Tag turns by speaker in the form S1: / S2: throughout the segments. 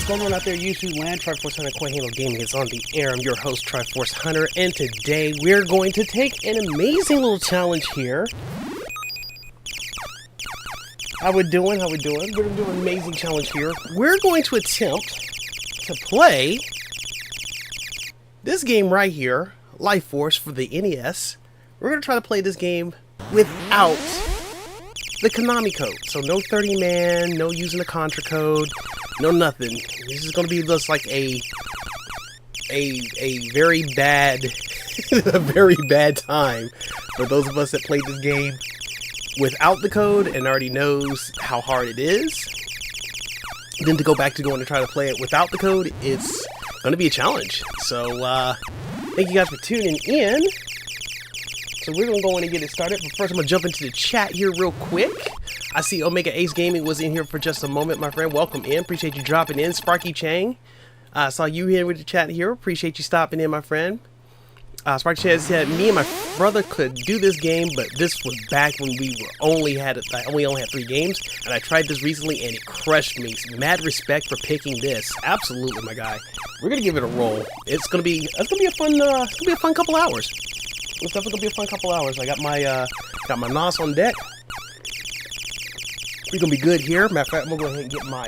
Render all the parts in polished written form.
S1: going on out there, YouTube land? Triforce Hunter Koi Handle Gaming is on the air. I'm your host, Triforce Hunter, and today we're going to take an amazing little challenge here. How we doing? We're going to do an amazing challenge here. We're going to attempt to play this game right here, Life Force for the NES. We're going to try to play this game without the Konami code. So no 30-man, no using the Contra code, no nothing. This is going to be just like a very bad, a very bad time for those of us that played this game without the code and already knows how hard it is. Then to go back to going to try to play it without the code, it's going to be a challenge. So thank you guys for tuning in. So we're going to go in and get it started, but first I'm going to jump into the chat here real quick. I see Omega Ace Gaming was in here for just a moment, my friend. Welcome in. Appreciate you dropping in. Sparky Chang, I saw you here with the chat here. Appreciate you stopping in, my friend. Sparky Chang said, me and my brother could do this game, but this was back when we only had 3 games, and I tried this recently and it crushed me. Mad respect for picking this. Absolutely, my guy. We're going to give it a roll. It's going to be a fun couple hours. It's definitely gonna be a fun couple hours. I got my NOS on deck. We're gonna be good here. Matter of fact, I'm gonna go ahead and get my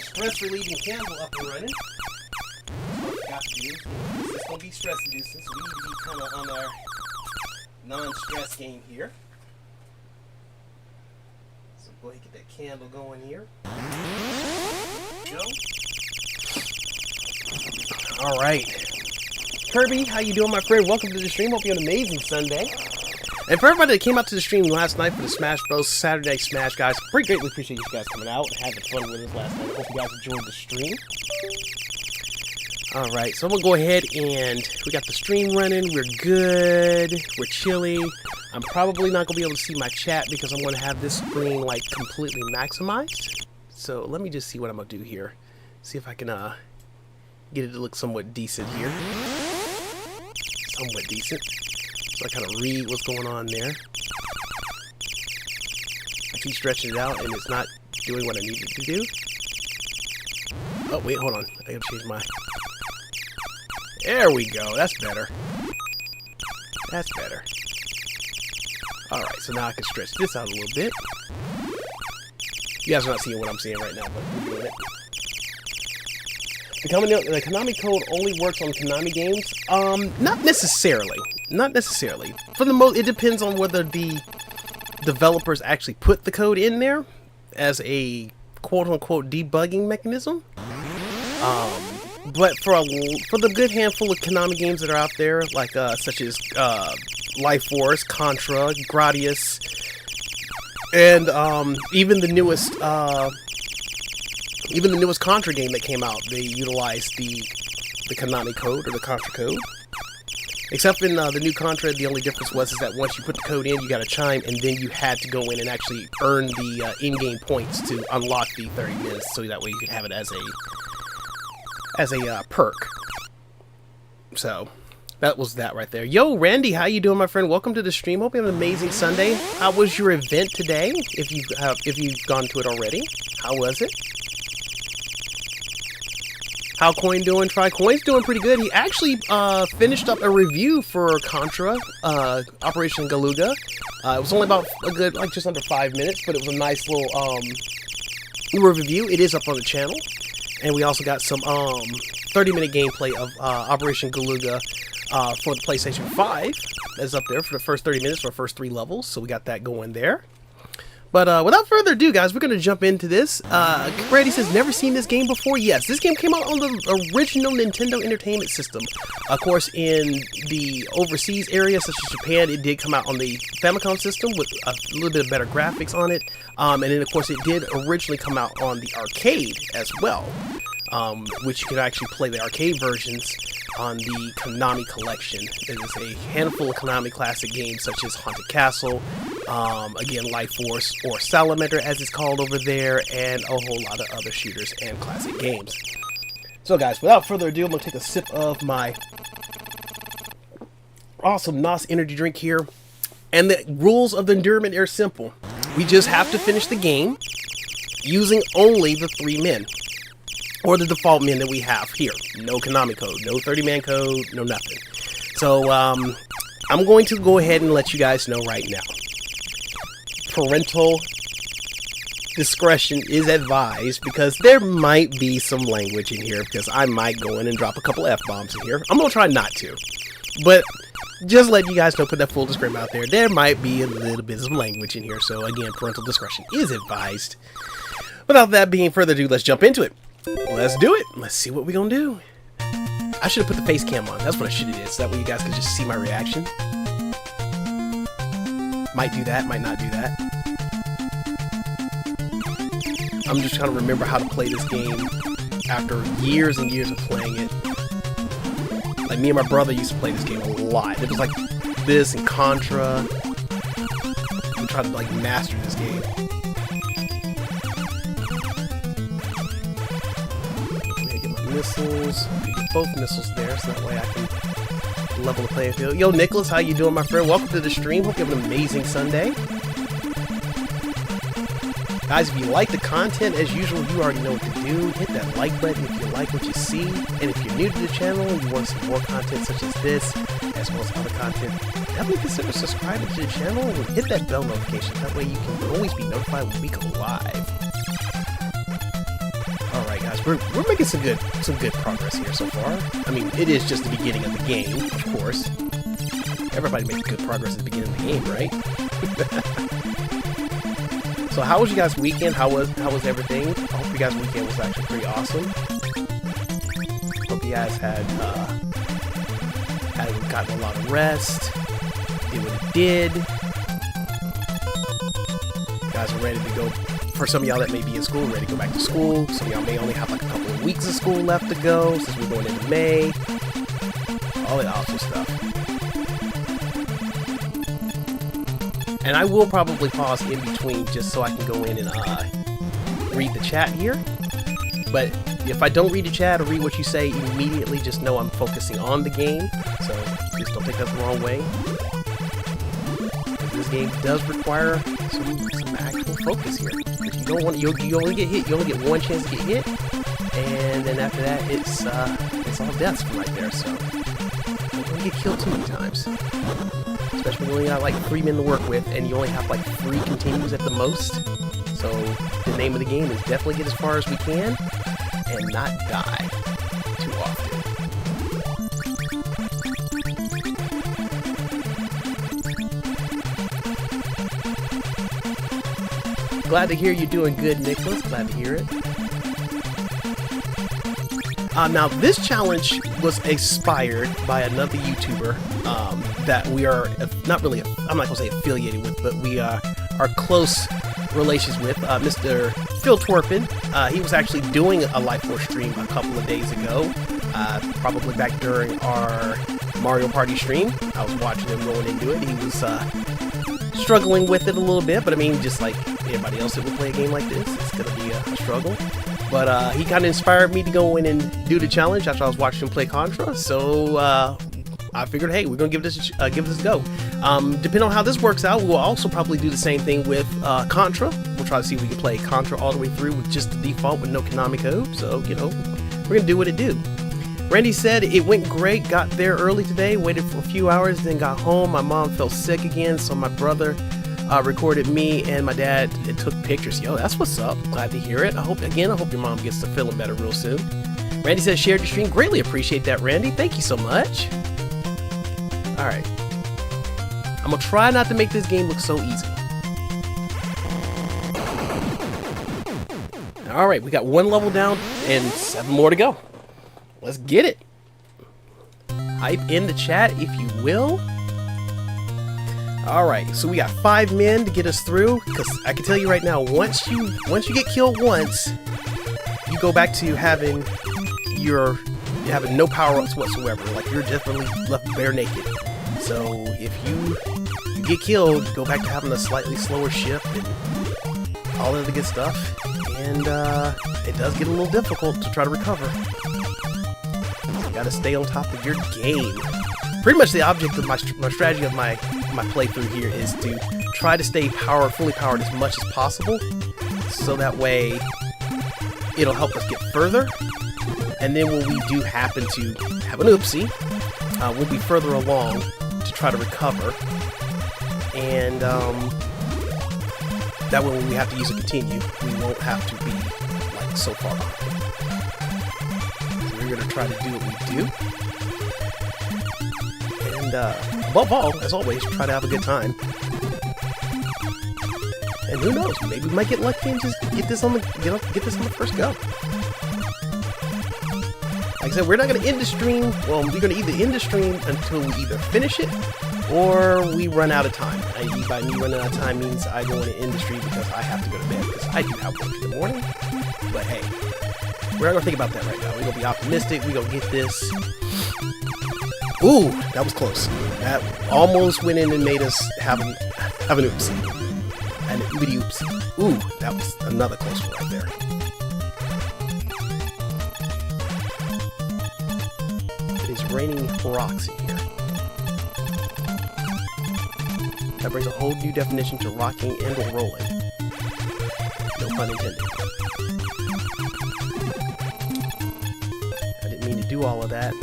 S1: stress relieving candle up and running. That's what I got to do. This is gonna be stress inducing, so we need to be kind of on our non-stress game here. So go ahead and get that candle going here. There we go. All right. Kirby, how you doing, my friend? Welcome to the stream. Hope you had an amazing Sunday. And for everybody that came out to the stream last night for the Smash Bros. Saturday Smash, guys, greatly appreciate you guys coming out and having fun with us last night. I hope you guys enjoyed the stream. Alright, so I'm going to go ahead and we got the stream running. We're good. We're chilly. I'm probably not going to be able to see my chat because I'm going to have this screen, like, completely maximized. So let me just see what I'm going to do here. See if I can get it to look somewhat decent here. Somewhat decent. So I kind of read what's going on there. I keep stretching it out and it's not doing what I need it to do. Oh, wait, hold on. I gotta change my... There we go. That's better. That's better. Alright, so now I can stretch this out a little bit. You guys are not seeing what I'm seeing right now, but we're doing it. The Konami code only works on Konami games? Not necessarily. Not necessarily. For the most, it depends on whether the developers actually put the code in there as a quote-unquote debugging mechanism. But for the good handful of Konami games that are out there, like such as Life Force, Contra, Gradius, and even the newest Contra game that came out, they utilized the Konami code or the Contra code. Except in the new Contra, the only difference was that once you put the code in, you got a chime, and then you had to go in and actually earn the in-game points to unlock the 30 minutes, so that way you could have it as a perk. So that was that right there. Yo, Randy, how you doing, my friend? Welcome to the stream. Hope you have an amazing Sunday. How was your event today? If you've gone to it already, how was it? How Coin doing? Coin's doing pretty good. He actually finished up a review for Contra, Operation Galuga. It was only about a good, like, just under 5 minutes, but it was a nice little review. It is up on the channel, and we also got some 30-minute gameplay of Operation Galuga for the PlayStation 5. That's up there for the first 30 minutes for the first 3 levels, so we got that going there. But without further ado, guys, we're going to jump into this. Brady says, never seen this game before? Yes, this game came out on the original Nintendo Entertainment System. Of course, in the overseas area, such as Japan, it did come out on the Famicom system with a little bit of better graphics on it. And then, of course, it did originally come out on the arcade as well, which you can actually play the arcade versions on the Konami collection. There is a handful of Konami classic games such as Haunted Castle, again, Life Force, or Salamander as it's called over there, and a whole lot of other shooters and classic games. So guys, without further ado, I'm going to take a sip of my awesome NOS energy drink here. And the rules of the Endureman are simple. We just have to finish the game using only the 3 men. or the default men that we have here. No Konami code, no 30-man code, no nothing. So I'm going to go ahead and let you guys know right now. Parental discretion is advised because there might be some language in here, because I might go in and drop a couple F-bombs in here. I'm going to try not to, but just let you guys know, put that full disclaimer out there. There might be a little bit of some language in here, so again, parental discretion is advised. Without that being further ado, let's jump into it. Let's do it. Let's see what we're going to do. I should have put the face cam on. That's what I should have did, so that way you guys could just see my reaction. Might do that, might not do that. I'm just trying to remember how to play this game after years and years of playing it. Like, me and my brother used to play this game a lot. It was like this and Contra. I'm trying to like master this game. Get my missiles. Get both missiles there, so that way I can level the playing field. Yo, Nicholas, how you doing, my friend? Welcome to the stream. Hope you have an amazing Sunday. Guys, if you like the content, as usual, you already know what to do. Hit that like button if you like what you see. And if you're new to the channel and you want some more content such as this, as well as other content, definitely consider subscribing to the channel and hit that bell notification. That way you can always be notified when we go live. Alright guys, we're making some good progress here so far. I mean, it is just the beginning of the game, of course. Everybody makes good progress at the beginning of the game, right? So how was you guys' weekend? How was everything? I hope you guys' weekend was actually pretty awesome. Hope you guys had gotten a lot of rest. Did what it did. You guys are ready to go. For some of y'all that may be in school, ready to go back to school. Some of y'all may only have like a couple of weeks of school left to go since we're going into May. All that awesome stuff. And I will probably pause in between just so I can go in and read the chat here. But if I don't read the chat or read what you say immediately, just know I'm focusing on the game. So just don't take that the wrong way. This game does require some actual focus here. If you don't want, you only get hit. You only get one chance to get hit, and then after that, it's all deaths from right there. So don't want to get killed too many times. Especially when you only got like 3 men to work with, and you only have like 3 continues at the most. So the name of the game is definitely get as far as we can and not die too often. Glad to hear you're doing good, Nicholas. Glad to hear it. Now, this challenge was inspired by another YouTuber that we are not really, I'm not going to say affiliated with, but we are close relations with, Mr. Phil Twerpin. He was actually doing a Life Force stream a couple of days ago, probably back during our Mario Party stream. I was watching him going into it. He was struggling with it a little bit, but I mean, just like everybody else that would play a game like this, it's going to be a struggle. But he kind of inspired me to go in and do the challenge after I was watching him play Contra. So I figured, hey, we're gonna give this a go. Depending on how this works out, we'll also probably do the same thing with Contra. We'll try to see if we can play Contra all the way through with just the default with no Konami code. So you know, we're gonna do what it do. Randy said it went great. Got there early today. Waited for a few hours, then got home. My mom felt sick again, so my brother recorded me and my dad and took pictures. Yo, that's what's up. Glad to hear it. I hope your mom gets to feeling better real soon. Randy says shared your stream. Greatly appreciate that, Randy. Thank you so much. All right, I'm gonna try not to make this game look so easy. All right, we got 1 level down and 7 more to go. Let's get it. Hype in the chat if you will. All right, so we got 5 men to get us through, because I can tell you right now, once you get killed once, you go back to having no power-ups whatsoever. Like, you're definitely left bare naked. So if you get killed, go back to having a slightly slower ship and all of the good stuff. And it does get a little difficult to try to recover. You gotta stay on top of your game. Pretty much the object of my strategy of my playthrough here is to try to stay fully powered as much as possible, so that way it'll help us get further. And then when we do happen to have an oopsie, we'll be further along to try to recover. And that way when we have to use a continue, we won't have to be like so far behind. So we're going to try to do what we do. And above all, as always, try to have a good time. And who knows, maybe we might get lucky and just get this on the first go. Like I said, we're not going to end the stream. Well, we're going to either end the stream until we either finish it or we run out of time. By me running out of time means I go in and end the stream because I have to go to bed because I do have work in the morning. But hey, we're not going to think about that right now. We're going to be optimistic. We're going to get this. Ooh, that was close. That almost went in and made us have an oopsie. An oopsie oopsie. Ooh, that was another close one right there. It's raining rocks in here. That brings a whole new definition to rocking and or rolling. No pun intended. I didn't mean to do all of that.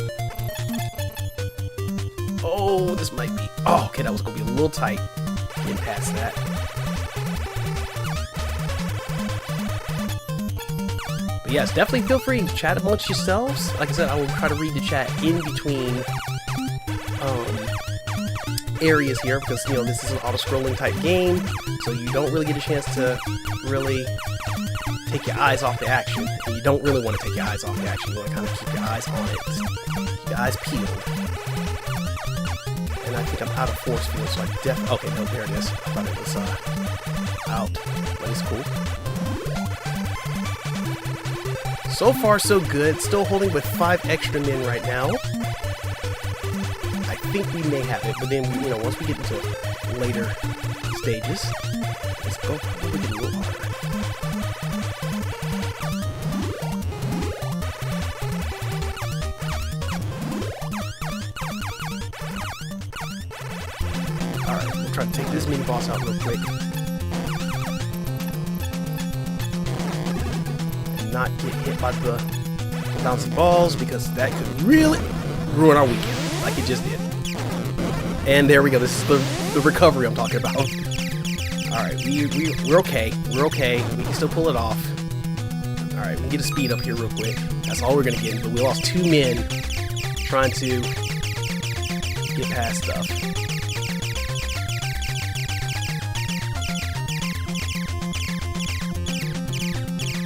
S1: Oh, this might be... Oh, okay, that was going to be a little tight. Getting past that. But yes, definitely feel free to chat amongst yourselves. Like I said, I will try to read the chat in between areas here because, you know, this is an auto-scrolling type game, so you don't really get a chance to really take your eyes off the action. And you don't really want to take your eyes off the action. You want to kind of keep your eyes on it. Keep your eyes peeled. And I think I'm out of force field, so I definitely... Okay, no, there it is. I thought it was out. That is cool. So far, so good. Still holding with 5 extra men right now. I think we may have it, but then, you know, once we get into later stages, let's go. We're getting a little harder. Alright, we'll try to take this mini boss out real quick. And not get hit by the bouncy balls, because that could really ruin our weekend, like it just did. And there we go, this is the recovery I'm talking about. Alright, we're okay. We're okay. We can still pull it off. Alright, we can get a speed up here real quick. That's all we're going to get. But we lost 2 men trying to get past stuff.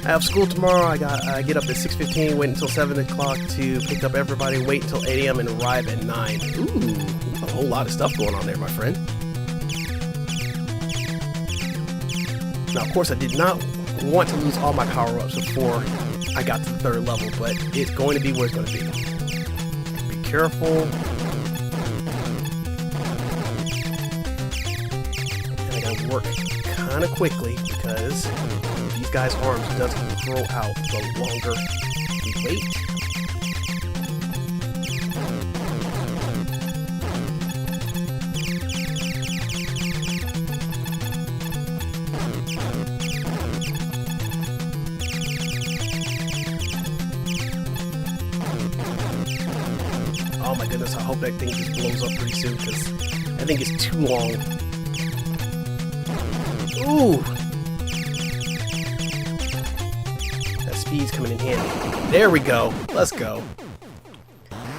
S1: I have school tomorrow. I get up at 6:15, wait until 7 o'clock to pick up everybody, wait until 8 a.m. and arrive at 9. Ooh, a whole lot of stuff going on there, my friend. Now, of course, I did not want to lose all my power-ups before I got to the 3rd level, but it's going to be where it's going to be. Be careful. And I gotta work kind of quickly because these guys' arms doesn't grow out the longer we wait. Oh my goodness, I hope that thing just blows up pretty soon because I think it's too long. Ooh! That speed's coming in handy. There we go. Let's go.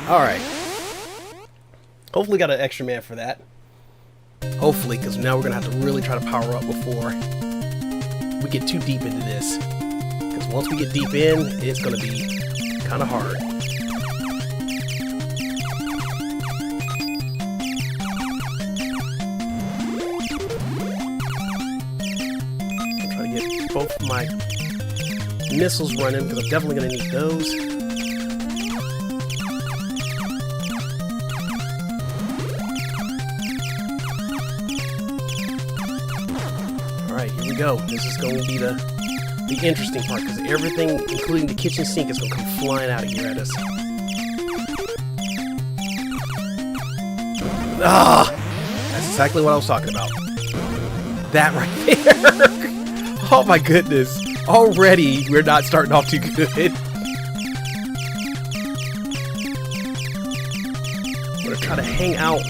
S1: Alright. Hopefully got an extra man for that. Hopefully, because now we're going to have to really try to power up before we get too deep into this. Because once we get deep in, it's going to be kind of hard. Both my missiles running because I'm definitely going to need those. Alright, here we go. This is going to be the interesting part because everything, including the kitchen sink, is going to come flying out of here at us. Ah! That's exactly what I was talking about. That right there! Oh my goodness. Already, we're not starting off too good. I'm gonna try to hang out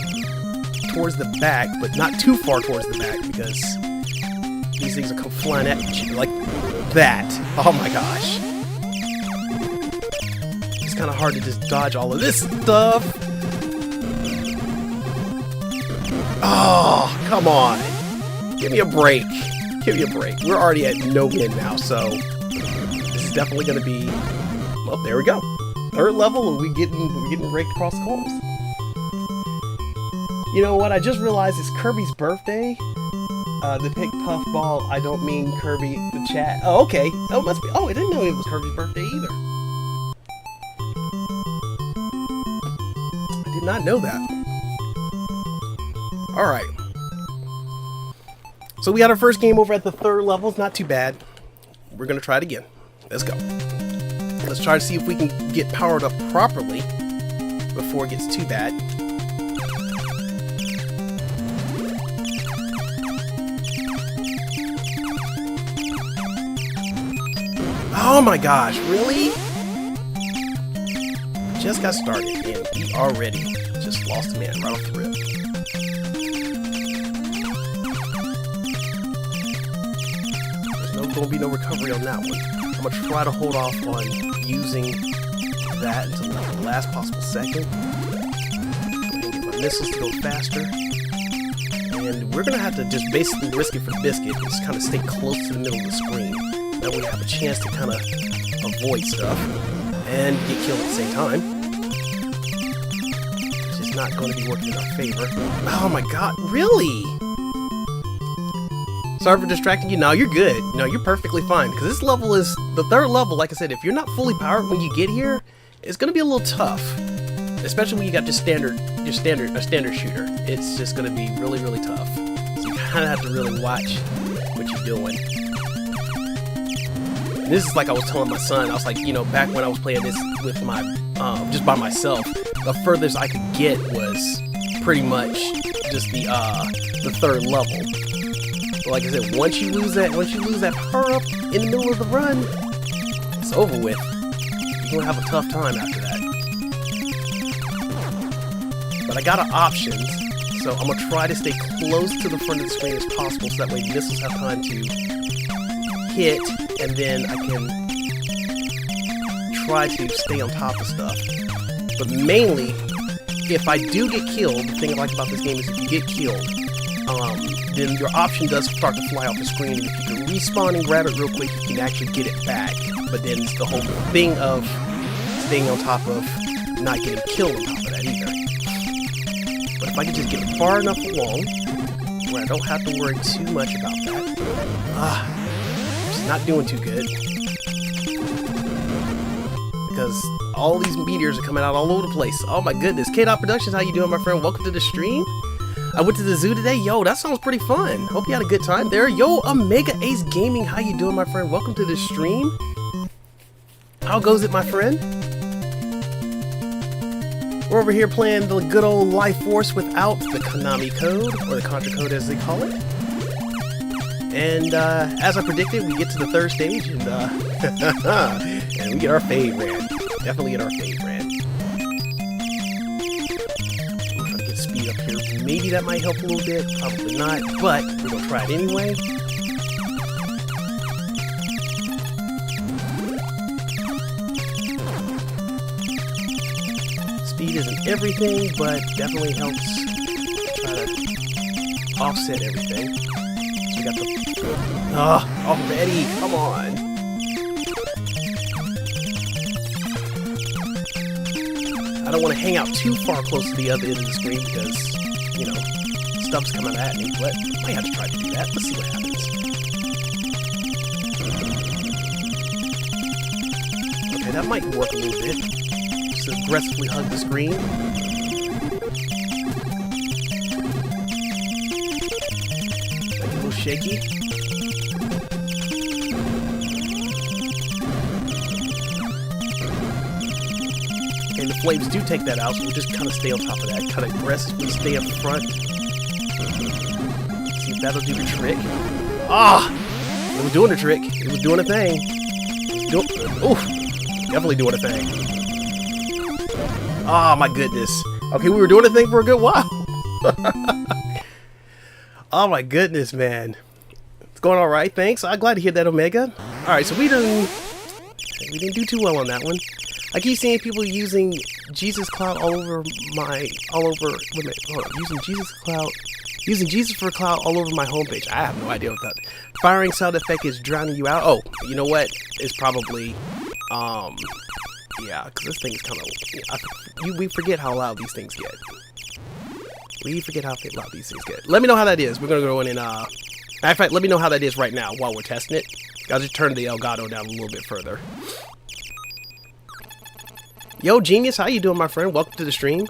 S1: towards the back, but not too far towards the back because these things will come flying at you like that. Oh my gosh. It's kind of hard to just dodge all of this stuff. Oh, come on. Give me a break. Give me a break. We're already at no win now, so this is definitely going to be... Well, there we go. Third level, and we're getting raked across the coals. You know what? I just realized it's Kirby's birthday. The pick puffball. I don't mean Kirby the chat. Oh, okay. Oh, it must be. Oh, I didn't know it was Kirby's birthday either. I did not know that. All right. So we got our first game over at the third level. It's not too bad. We're gonna try it again. Let's go. Let's try to see if we can get powered up properly before it gets too bad. Oh my gosh, really? Just got started and we already just lost a man right off the rip. There's gonna be no recovery on that one. I'm gonna try to hold off on using that until like the last possible second. Go ahead and get my missiles to go faster. And we're gonna have to just basically risk it for the biscuit and just kind of stay close to the middle of the screen. That way we have a chance to kind of avoid stuff and get killed at the same time. Which is not going to be working in our favor. Oh my god, really? Sorry for distracting you. No, you're good. No, you're perfectly fine. Because this level is the third level. Like I said, if you're not fully powered when you get here, it's going to be a little tough. Especially when you got just a standard shooter. It's just going to be really, really tough. So you kind of have to really watch what you're doing. This is like I was telling my son. I was like, you know, back when I was playing this with my, just by myself, the furthest I could get was pretty much just the third level. But like I said, once you lose that power up in the middle of the run, it's over with. You're gonna have a tough time after that. But I got options, so I'm gonna try to stay close to the front of the screen as possible, so that way missiles have time to hit, and then I can try to stay on top of stuff. But mainly, if I do get killed, the thing I like about this game is if you get killed, then your option does start to fly off the screen. If you can respawn and grab it real quick, you can actually get it back. But then it's the whole thing of staying on top of not getting killed on top of that either. But if I can just get far enough along where I don't have to worry too much about that. Not doing too good because all these meteors are coming out all over the place. Oh my goodness. K-Dot Productions, how you doing, my friend? Welcome to the stream. I went to the zoo today. Yo, that sounds pretty fun. Hope you had a good time there. Yo, Omega Ace Gaming, how you doing, my friend? Welcome to the stream. How goes it, my friend? We're over here playing the good old Life Force without the Konami code, or the Contra code as they call it. And as I predicted, we get to the third stage, and and we get our fade ran. Definitely get our fade ran. I'm trying to get speed up here. Maybe that might help a little bit. Probably not, but we're gonna try it anyway. Speed isn't everything, but definitely helps try to offset everything. So we got the already, come on. I don't want to hang out too far close to the other end of the screen because, you know, stuff's coming at me, but I might have to try to do that. Let's see what happens. Okay, that might work a little bit. Just aggressively hug the screen. Make it a little shaky. And the flames do take that out, so we'll just kind of stay on top of that. Kind of aggressively stay up front. See if that'll do the trick. Ah! It was doing a trick. It was doing a thing. Oh, definitely doing a thing. Oh my goodness. Okay, we were doing a thing for a good while. Oh my goodness, man. It's going all right. Thanks. I'm glad to hear that, Omega. All right, so we didn't do too well on that one. I keep seeing people using Jesus Cloud all over. Wait a minute, hold on. Using Jesus for Cloud all over my homepage. I have no idea what that firing sound effect is drowning you out. Oh, you know what? It's probably, yeah, because this thing is kind of, we forget how loud these things get. We forget how loud these things get. Let me know how that is. We're going to go in and, matter of fact, let me know how that is right now while we're testing it. I'll just turn the Elgato down a little bit further. Yo, Genius, how you doing, my friend? Welcome to the stream.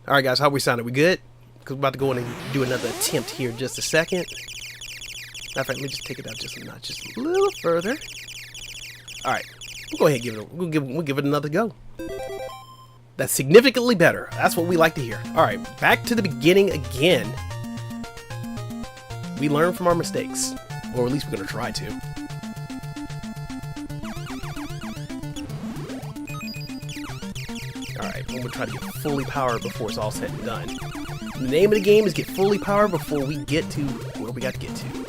S1: All right, guys, how we sounding? We good? Because we're about to go in and do another attempt here in just a second. Matter of fact, let me just take it down just a notch, just a little further. All right, we'll go ahead and we'll give it another go. That's significantly better. That's what we like to hear. All right, back to the beginning again. We learn from our mistakes, or at least we're gonna try to. Alright, I'm gonna try to get fully powered before it's all said and done. The name of the game is get fully powered before we get to where we got to get to. Go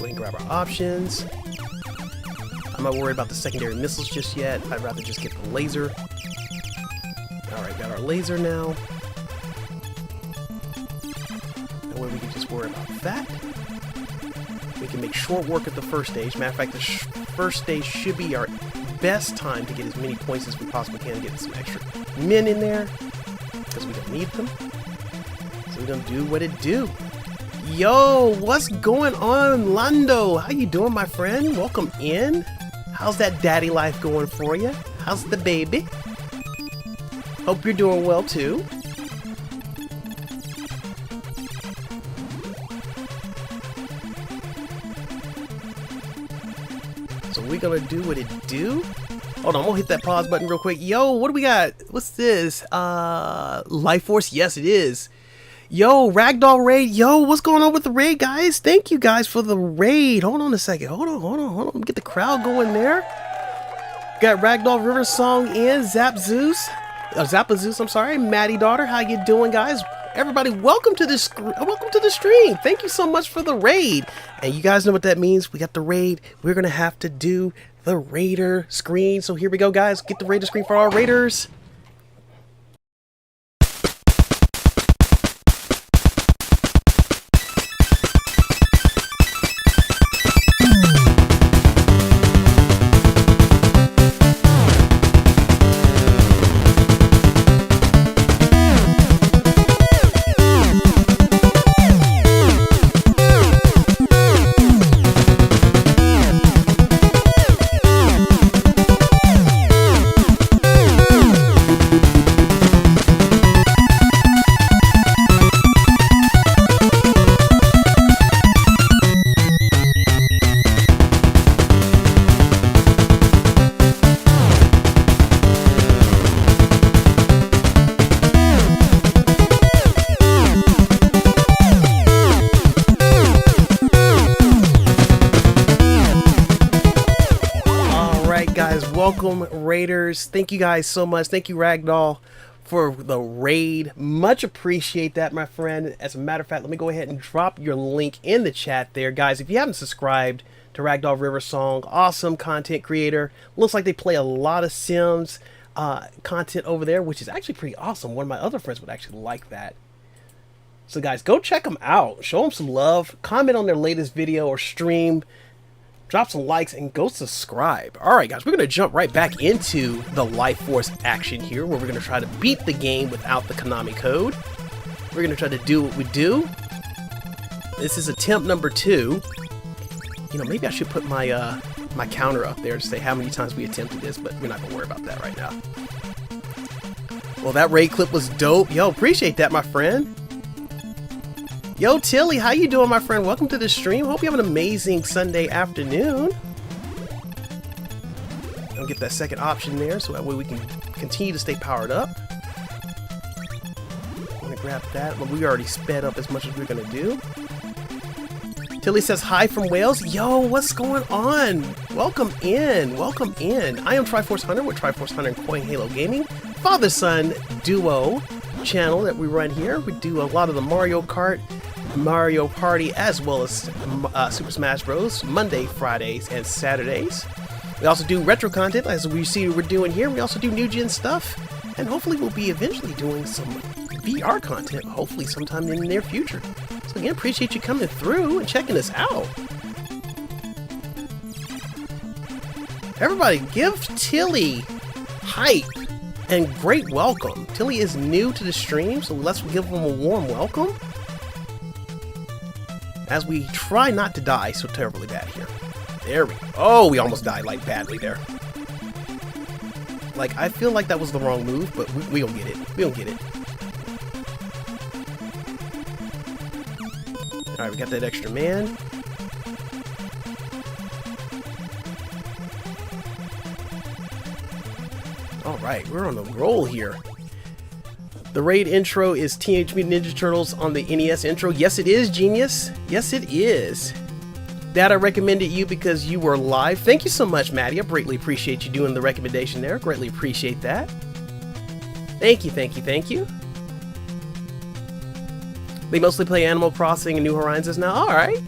S1: ahead and grab our options. I'm not worried about the secondary missiles just yet. I'd rather just get the laser. Alright, got our laser now. That way we can just worry about that. We can make short work at the first stage. Matter of fact, the first stage should be our best time to get as many points as we possibly can, get some extra men in there because we don't need them. So we're gonna do what it do. Yo, what's going on, Lando? How you doing, my friend? Welcome in. How's that daddy life going for you? How's the baby? Hope you're doing well too. So we're gonna do what it do. Hold on, I'm gonna hit that pause button real quick. Yo, what do we got? What's this? Life Force? Yes, it is. Yo, Ragdoll Raid. Yo, what's going on with the raid, guys? Thank you guys for the raid. Hold on a second. Hold on. Get the crowd going there. Got Ragdoll River Song in. Zappazeus, I'm sorry. Maddie Daughter, how you doing, guys? Everybody, welcome to the stream. Thank you so much for the raid. And you guys know what that means. We got the raid. We're gonna have to do the raider screen. So here we go, guys. Get the raider screen for our raiders. Welcome, Raiders. Thank you guys so much. Thank you, Ragdoll, for the raid. Much appreciate that, my friend. As a matter of fact, let me go ahead and drop your link in the chat there. Guys, if you haven't subscribed to Ragdoll River Song, awesome content creator. Looks like they play a lot of Sims content over there, which is actually pretty awesome. One of my other friends would actually like that. So guys, go check them out. Show them some love. Comment on their latest video or stream. Drop some likes and go subscribe. Alright guys, we're going to jump right back into the Life Force action here, where we're going to try to beat the game without the Konami code. We're going to try to do what we do. This is attempt number 2. You know, maybe I should put my my counter up there to say how many times we attempted this, but we're not going to worry about that right now. Well, that raid clip was dope. Yo, appreciate that, my friend. Yo, Tilly, how you doing, my friend? Welcome to the stream. Hope you have an amazing Sunday afternoon. I'll get that second option there, so that way we can continue to stay powered up. I'm gonna grab that. Well, we already sped up as much as we're gonna do. Tilly says hi from Wales. Yo, what's going on? Welcome in. Welcome in. I am Triforce Hunter with Triforce Hunter and Coin Halo Gaming, father-son duo channel that we run here. We do a lot of the Mario Kart, Mario Party, as well as Super Smash Bros. Monday, Fridays, and Saturdays. We also do retro content, as we see we're doing here. We also do new gen stuff, and hopefully we'll be eventually doing some VR content, hopefully sometime in the near future. So again, appreciate you coming through and checking us out. Everybody, give Tilly hype and great welcome. Tilly is new to the stream, so let's give him a warm welcome as we try not to die so terribly bad here. There we go. Oh, we almost died, like, badly there. Like, I feel like that was the wrong move, but we don't get it. We don't get it. Alright, we got that extra man. Alright, we're on a roll here. The raid intro is Teenage Mutant Ninja Turtles on the NES intro. Yes, it is, Genius. Yes, it is. Dad, I recommended you because you were live. Thank you so much, Maddie. I greatly appreciate you doing the recommendation there. Greatly appreciate that. Thank you, thank you, thank you. They mostly play Animal Crossing and New Horizons now. Alright.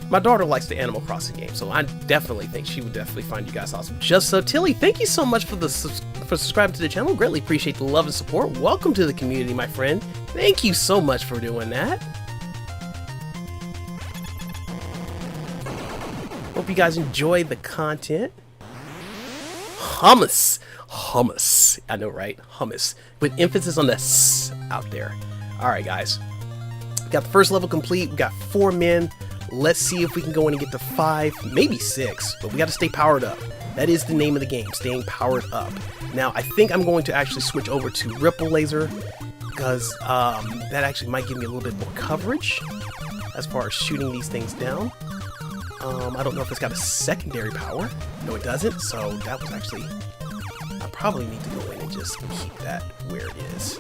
S1: My daughter likes the Animal Crossing game, so I definitely think she would definitely find you guys awesome. Just so, Tilly, thank you so much for subscribing to the channel. Greatly appreciate the love and support. Welcome to the community, my friend. Thank you so much for doing that. Hope you guys enjoy the content. Hummus. Hummus. I know, right? Hummus. With emphasis on the S out there. Alright, guys. Got the first level complete. We got 4 men. Let's see if we can go in and get to 5, maybe 6. But we got to stay powered up. That is the name of the game, staying powered up. Now, I think I'm going to actually switch over to Ripple Laser, because that actually might give me a little bit more coverage as far as shooting these things down. I don't know if it's got a secondary power. No, it doesn't. So that was actually... I probably need to go in and just keep that where it is.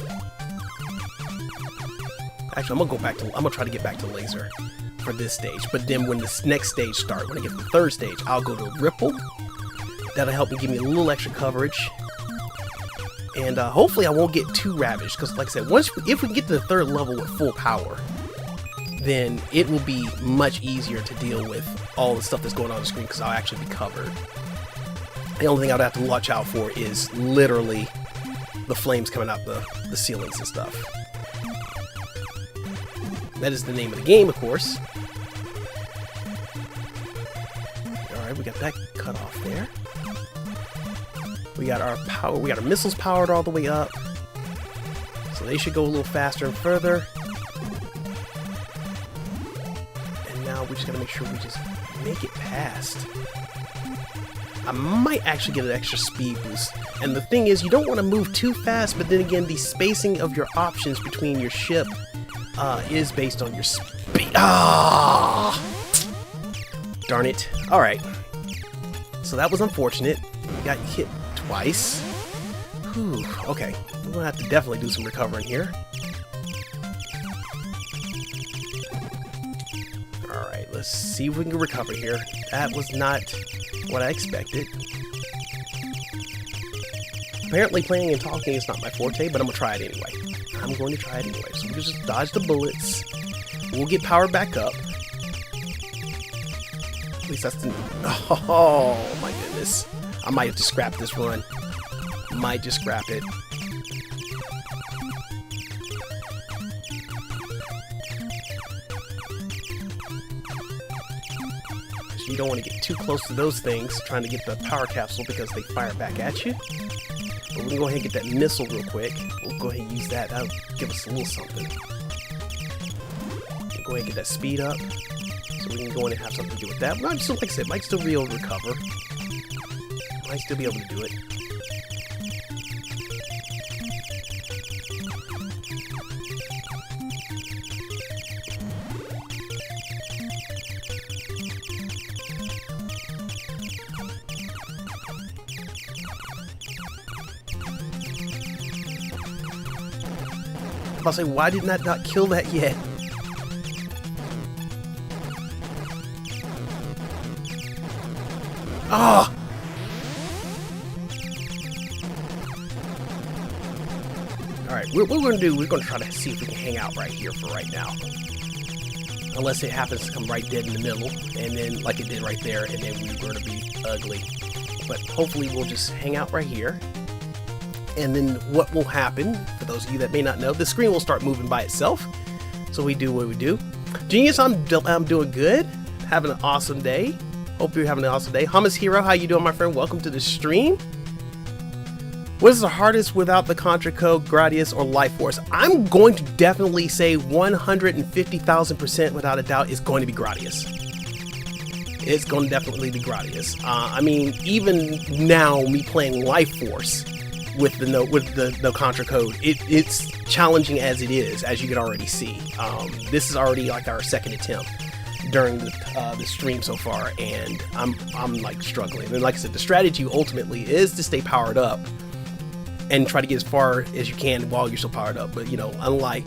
S1: Actually, I'm gonna try to get back to laser for this stage. But then when this next stage starts, when I get to the third stage, I'll go to Ripple. That'll help me give me a little extra coverage. And hopefully I won't get too ravaged, because like I said, if we can get to the third level with full power, then it will be much easier to deal with all the stuff that's going on the screen, because I'll actually be covered. The only thing I'd have to watch out for is literally the flames coming out the ceilings and stuff. That is the name of the game, of course. Alright, we got that cut off there. We got our power, we got our missiles powered all the way up. So they should go a little faster and further. And now we just gotta make sure we just make it past. I might actually get an extra speed boost. And the thing is, you don't want to move too fast, but then again, the spacing of your options between your ship is based on your speed. Ah! Darn it. Alright. So that was unfortunate. We got hit twice. Whew. Okay. We're gonna have to definitely do some recovering here. Alright, let's see if we can recover here. That was not what I expected. Apparently playing and talking is not my forte, but I'm gonna try it anyway. I'm going to try it anyway. So we can just dodge the bullets. We'll get powered back up. At least that's the... Oh my goodness. I might have to scrap this run. Might just scrap it. You don't want to get too close to those things, trying to get the power capsule, because they fire back at you. But we can go ahead and get that missile real quick. We'll go ahead and use that. That'll give us a little something. We'll go ahead and get that speed up, so we can go in and have something to do with that. But still, like I said, might still be able to recover. Might still be able to do it. about to say, why didn't that not kill that yet? Ah! Alright, what we're going to do, we're going to try to see if we can hang out right here for right now. Unless it happens to come right dead in the middle, and then, like it did right there, and then we're going to be ugly. But hopefully we'll just hang out right here. And then what will happen, for those of you that may not know, the screen will start moving by itself. So we do what we do. Genius, I'm doing good. Having an awesome day. Hope you're having an awesome day. Hummus Hero, how you doing, my friend? Welcome to the stream. What is the hardest without the Contra Code, Gradius, or Life Force? I'm going to definitely say 150,000% without a doubt is going to be Gradius. It's going to definitely be Gradius. I mean, even now, me playing Life Force with the no Contra Code, it's challenging as it is, as you can already see. This is already like our second attempt during the stream so far, and I'm like struggling. And like I said, the strategy ultimately is to stay powered up and try to get as far as you can while you're still powered up. But you know, unlike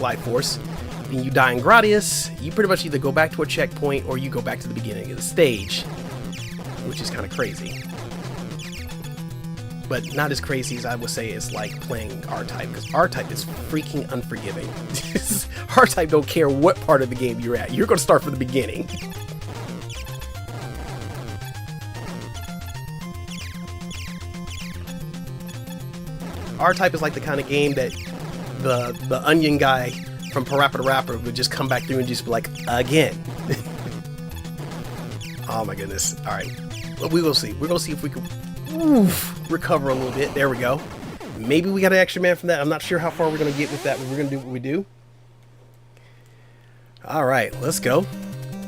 S1: Life Force, when you die in Gradius, you pretty much either go back to a checkpoint or you go back to the beginning of the stage, which is kind of crazy. But not as crazy as I would say it's like playing R-Type, because R-Type is freaking unforgiving. R-Type don't care what part of the game you're at. You're going to start from the beginning. R-Type is like the kind of game that the Onion guy from Parappa the Rapper would just come back through and just be like, again. Oh my goodness. Alright. Well, we will see. We're going to see if we can recover a little bit. There we go. Maybe we got an extra man from that. I'm not sure how far we're going to get with that, but we're going to do what we do. Alright, let's go.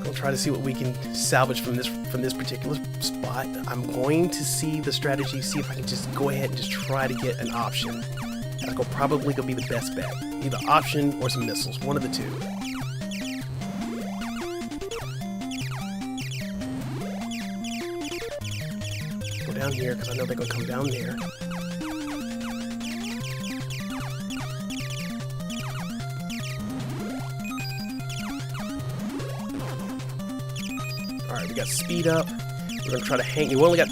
S1: We'll try to see what we can salvage from this particular spot. I'm going to see the strategy, see if I can just go ahead and just try to get an option. That's probably going to be the best bet. Either option or some missiles, one of the two. Go down here, because I know they're going to come down there. Alright, we got speed up. We're going to try to hang... We only got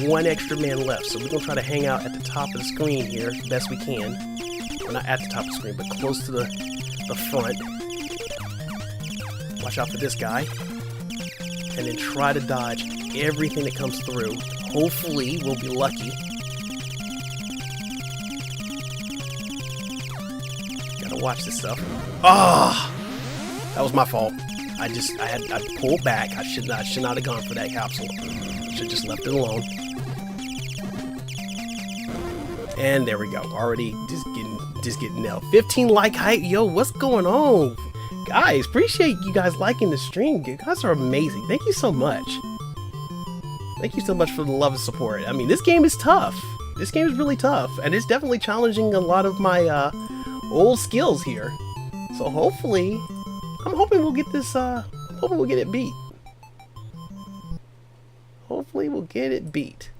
S1: one extra man left, so we're going to try to hang out at the top of the screen here as best we can. Well, not at the top of the screen, but close to the front. Watch out for this guy. And then try to dodge everything that comes through. Hopefully, we'll be lucky. Gotta watch this stuff. Ah! Oh, that was my fault. I pulled back. I should not have gone for that capsule. I should have just left it alone. And there we go. Already just getting nailed. 15 like height. Yo, what's going on? Guys, appreciate you guys liking the stream. You guys are amazing. Thank you so much. Thank you so much for the love and support. I mean, this game is tough. This game is really tough. And it's definitely challenging a lot of my old skills here. So hopefully... I'm hoping we'll get this, hoping we'll get it beat. Hopefully we'll get it beat.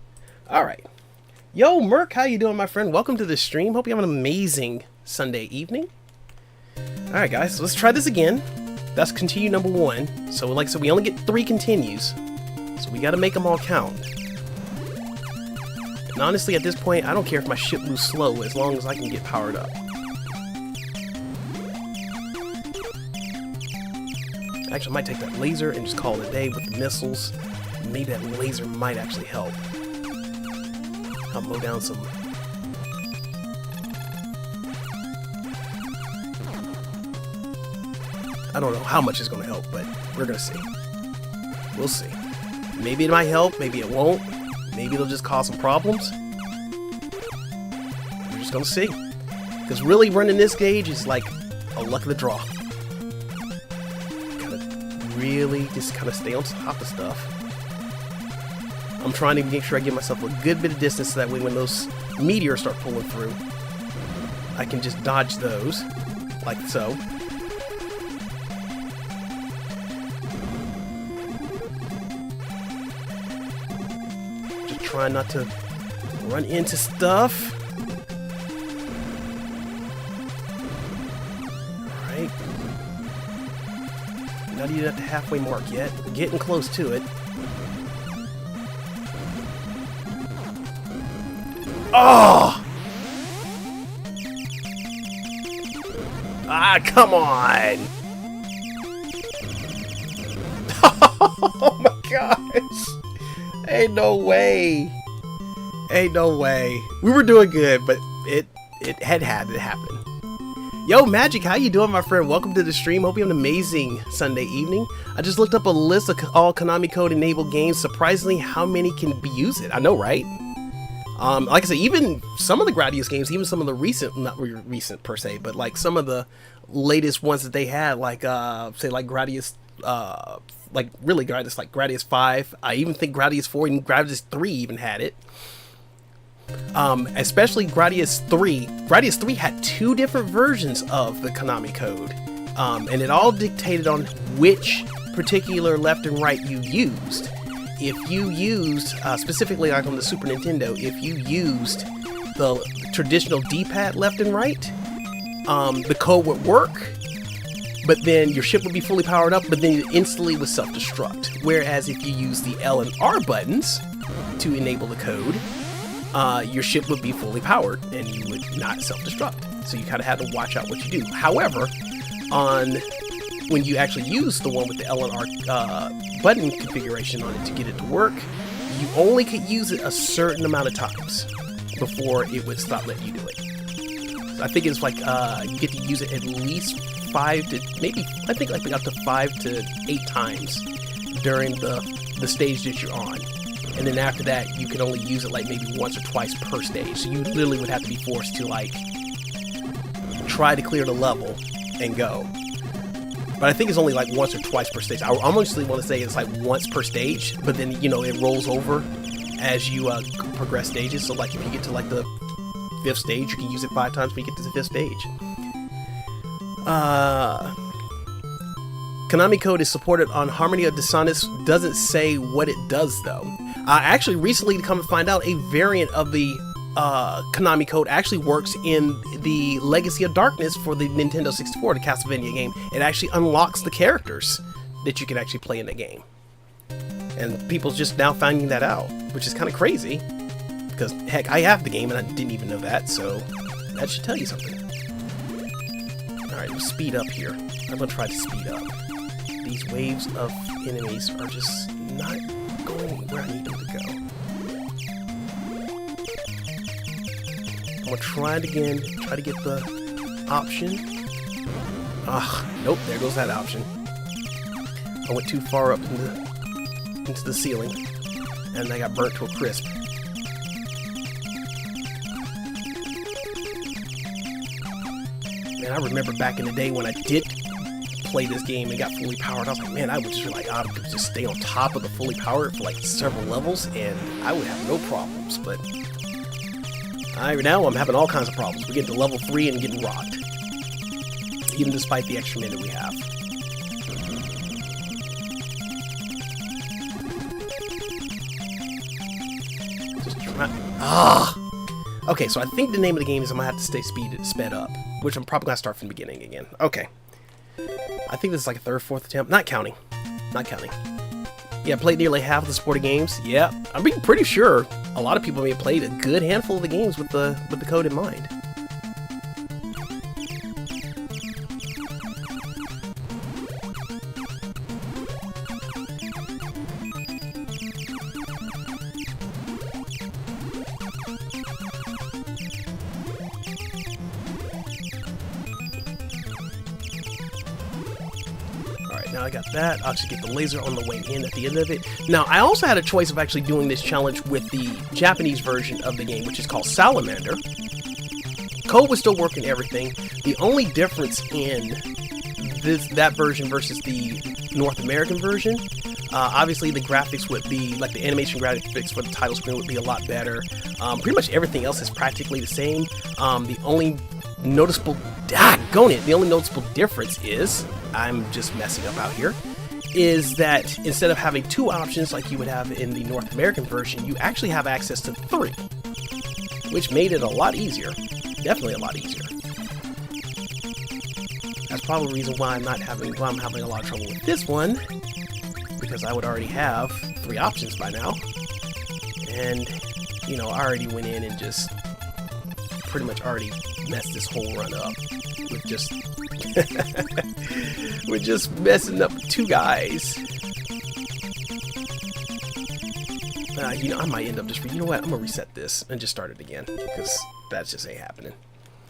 S1: Alright. Yo, Merc, how you doing, my friend? Welcome to the stream. Hope you have an amazing Sunday evening. Alright, guys, so let's try this again. That's continue number 1. So, like I said, we only get 3 continues. So we gotta make them all count. And honestly, at this point, I don't care if my ship moves slow as long as I can get powered up. Actually, I might take that laser and just call it a day with the missiles. Maybe that laser might actually help. Help mow down some... I don't know how much it's going to help, but we're going to see. We'll see. Maybe it might help, maybe it won't. Maybe it'll just cause some problems. We're just going to see. Because really running this gauge is like a luck of the draw. Really just kind of stay on top of stuff. I'm trying to make sure I give myself a good bit of distance so that way when those meteors start pulling through, I can just dodge those, like so. Just trying not to run into stuff. Not even at the halfway mark yet. We're getting close to it. Oh! Ah, come on! Oh my gosh! Ain't no way! Ain't no way. We were doing good, but it had to happen. Yo, Magic, how you doing, my friend? Welcome to the stream. Hope you have an amazing Sunday evening. I just looked up a list of all Konami Code enabled games. Surprisingly, how many can be used? I know, right? Like I said, even some of the Gradius games, even some of the recent, not recent per se, but like some of the latest ones that they had, like say like Gradius, like really Gradius, like Gradius 5. I even think Gradius 4 and Gradius 3 even had it. Especially Gradius 3. Gradius 3 had 2 different versions of the Konami Code, and it all dictated on which particular left and right you used. If you used, specifically like on the Super Nintendo, if you used the traditional D-pad left and right, the code would work, but then your ship would be fully powered up, but then it instantly would self-destruct. Whereas if you use the L and R buttons to enable the code, your ship would be fully powered and you would not self-destruct. So you kind of had to watch out what you do. However, when you actually use the one with the L and R button configuration on it to get it to work, you only could use it a certain amount of times before it would stop letting you do it. So I think it's like you get to use it at least 5 to maybe, I think like up to 5 to 8 times during the stage that you're on. And then after that, you can only use it like maybe once or twice per stage. So you literally would have to be forced to like try to clear the level and go. But I think it's only like once or twice per stage. I honestly want to say it's like once per stage, but then, you know, it rolls over as you progress stages. So like if you get to like the 5th stage, you can use it 5 times when you get to the 5th stage. Konami Code is supported on Harmony of Dissonance. Doesn't say what it does though. Actually, recently, to come and find out, a variant of the Konami Code actually works in the Legacy of Darkness for the Nintendo 64, the Castlevania game. It actually unlocks the characters that you can actually play in the game. And people's just now finding that out, which is kind of crazy. Because, heck, I have the game and I didn't even know that, so that should tell you something. Alright, we'll speed up here. I'm going to try to speed up. These waves of enemies are just not going where I need them to go. I'm gonna try it again, try to get the option. Ugh, nope, there goes that option. I went too far up into the ceiling, and I got burnt to a crisp. Man, I remember back in the day when I did play this game and got fully powered. I was like, man, I would just like, I could just stay on top of the fully powered for like several levels, and I would have no problems. But now I'm having all kinds of problems. We're getting to level 3 and getting rocked, even despite the extra minute we have. Just try. Okay, so I think the name of the game is I'm gonna have to stay sped up, which I'm probably gonna start from the beginning again. Okay. I think this is like a 3rd, 4th attempt. Not counting. Yeah, played nearly half of the sporting games. Yeah, I'm being pretty sure a lot of people may have played a good handful of the games with the code in mind. Now I got that. I'll just get the laser on the way in at the end of it. Now, I also had a choice of actually doing this challenge with the Japanese version of the game, which is called Salamander. Code would still work and everything. The only difference in that version versus the North American version, obviously the graphics would be, like the animation graphics for the title screen would be a lot better. Pretty much everything else is practically the same. The only noticeable difference is, I'm just messing up out here, is that instead of having 2 options like you would have in the North American version, you actually have access to 3, which made it a lot easier. Definitely a lot easier. That's probably the reason why I'm having a lot of trouble with this one, because I would already have 3 options by now. And, you know, I already went in and just pretty much already messed this whole run up with just we're just messing up 2 guys. You know, I might end up just, you know what, I'm gonna reset this and just start it again, because that just ain't happening.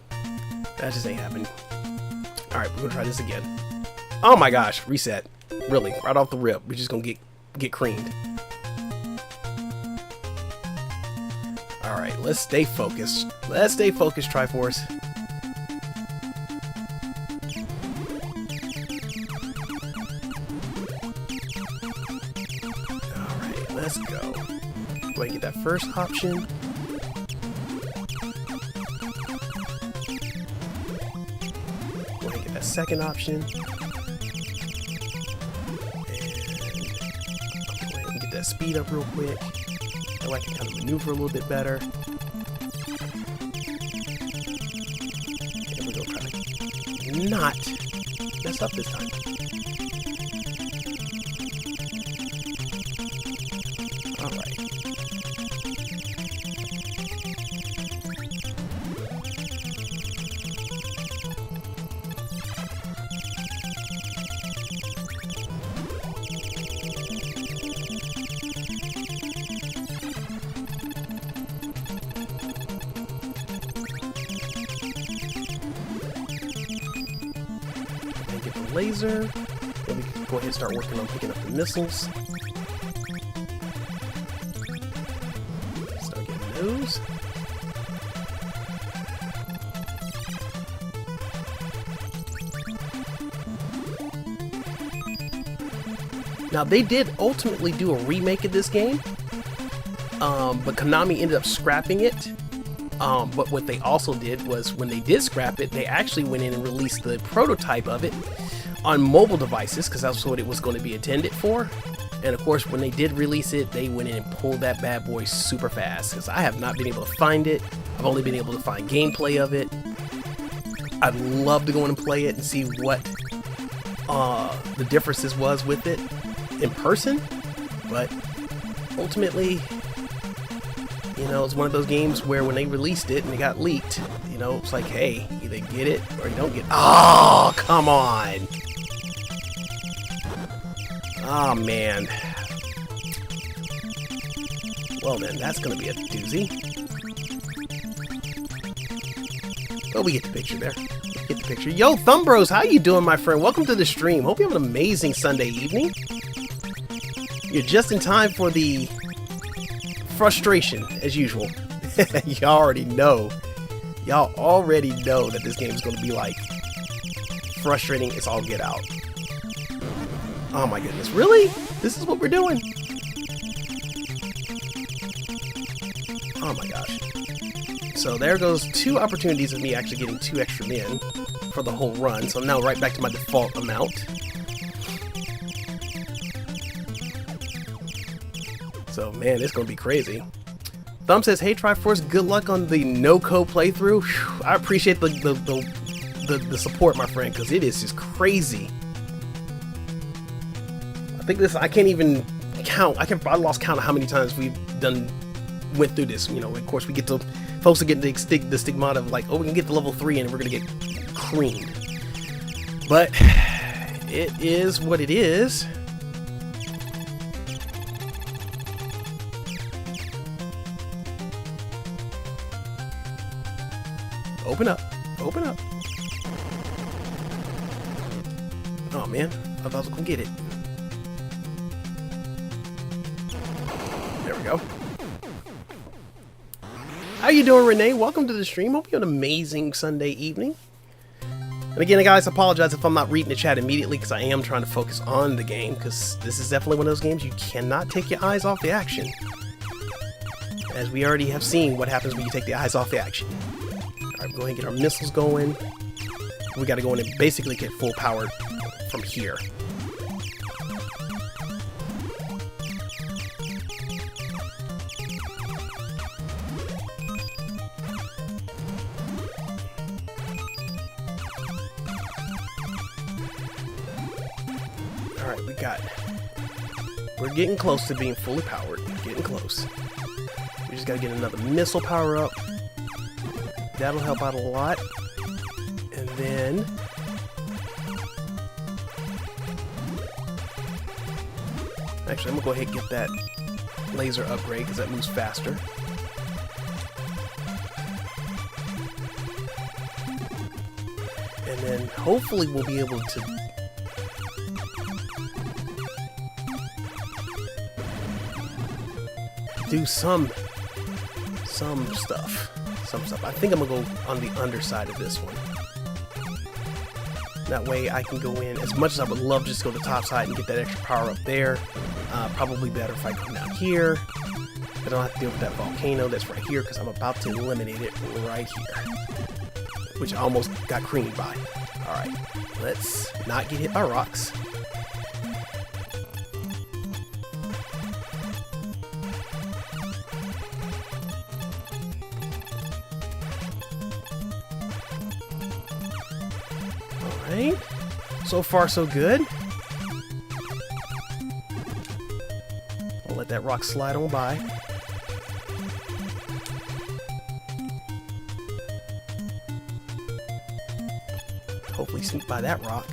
S1: That just ain't happening. Alright, we're gonna try this again. Oh my gosh, reset. Really, right off the rip, we're just gonna get creamed. Alright, let's stay focused. Let's stay focused, Triforce. Alright, let's go. Go ahead and get that first option. Go ahead and get that second option. And go ahead and get that speed up real quick. So I can kind of maneuver a little bit better. And we're gonna try to not mess up this time. Alright. Get the laser. Then we can go ahead and start working on picking up the missiles. Start getting those. Now they did ultimately do a remake of this game, but Konami ended up scrapping it. But what they also did was, when they did scrap it, they actually went in and released the prototype of it on mobile devices, because that's what it was going to be intended for. And of course, when they did release it, they went in and pulled that bad boy super fast, because I have not been able to find it. I've only been able to find gameplay of it. I'd love to go in and play it and see what the differences was with it in person, but ultimately, you know, it's one of those games where when they released it and it got leaked, you know, it's like, hey, either get it or you don't get it. Oh, come on. Oh, man. Well, then, that's going to be a doozy. Oh, we get the picture there. Get the picture. Yo, Thumb Bros, how you doing, my friend? Welcome to the stream. Hope you have an amazing Sunday evening. You're just in time for the frustration, as usual. Y'all already know. Y'all already know that this game is going to be like frustrating. It's all get out. Oh my goodness. Really? This is what we're doing? Oh my gosh. So there goes 2 opportunities of me actually getting 2 extra men for the whole run. So I'm now right back to my default amount. So, man, it's going to be crazy. Thumb says, hey, Triforce, good luck on the no-code playthrough. Whew, I appreciate the support, my friend, because it is just crazy. I think this, I can't even count. I lost count of how many times we've went through this. You know, of course, we get to, folks are getting the stigmata of like, oh, we can get to level 3 and we're going to get creamed. But it is what it is. Open up. Open up. Oh, man. I thought I was going to get it. There we go. How you doing, Renee? Welcome to the stream. Hope you have an amazing Sunday evening. And again, guys, I apologize if I'm not reading the chat immediately, because I am trying to focus on the game, because this is definitely one of those games you cannot take your eyes off the action. As we already have seen what happens when you take the eyes off the action. Alright, go ahead and get our missiles going. We gotta go in and basically get full power from here. Alright, we're getting close to being fully powered. Getting close. We just gotta get another missile power up. That'll help out a lot. And then... Actually, I'm gonna go ahead and get that laser upgrade because that moves faster. And then hopefully we'll be able to do some stuff. I think I'm gonna go on the underside of this one. That way I can go in, as much as I would love to just go to the top side and get that extra power up there. Probably better if I come down here. I don't have to deal with that volcano that's right here because I'm about to eliminate it right here. Which I almost got creamed by. Alright, let's not get hit by rocks. Alright, so far so good. I'll let that rock slide on by. Hopefully sneak by that rock.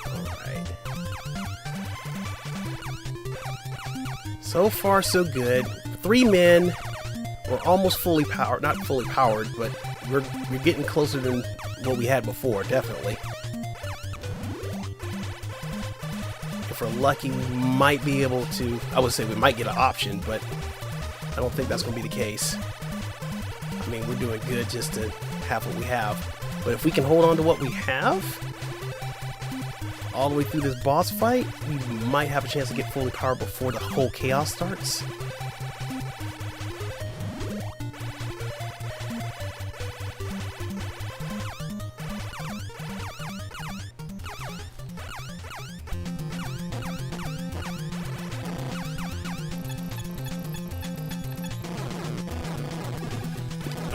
S1: Alright. So far so good. 3 men. We're almost fully powered. Not fully powered, but we're getting closer than what we had before, definitely. If we're lucky, we might be able to... I would say we might get an option, but I don't think that's going to be the case. I mean, we're doing good just to have what we have. But if we can hold on to what we have all the way through this boss fight, we might have a chance to get fully powered before the whole chaos starts.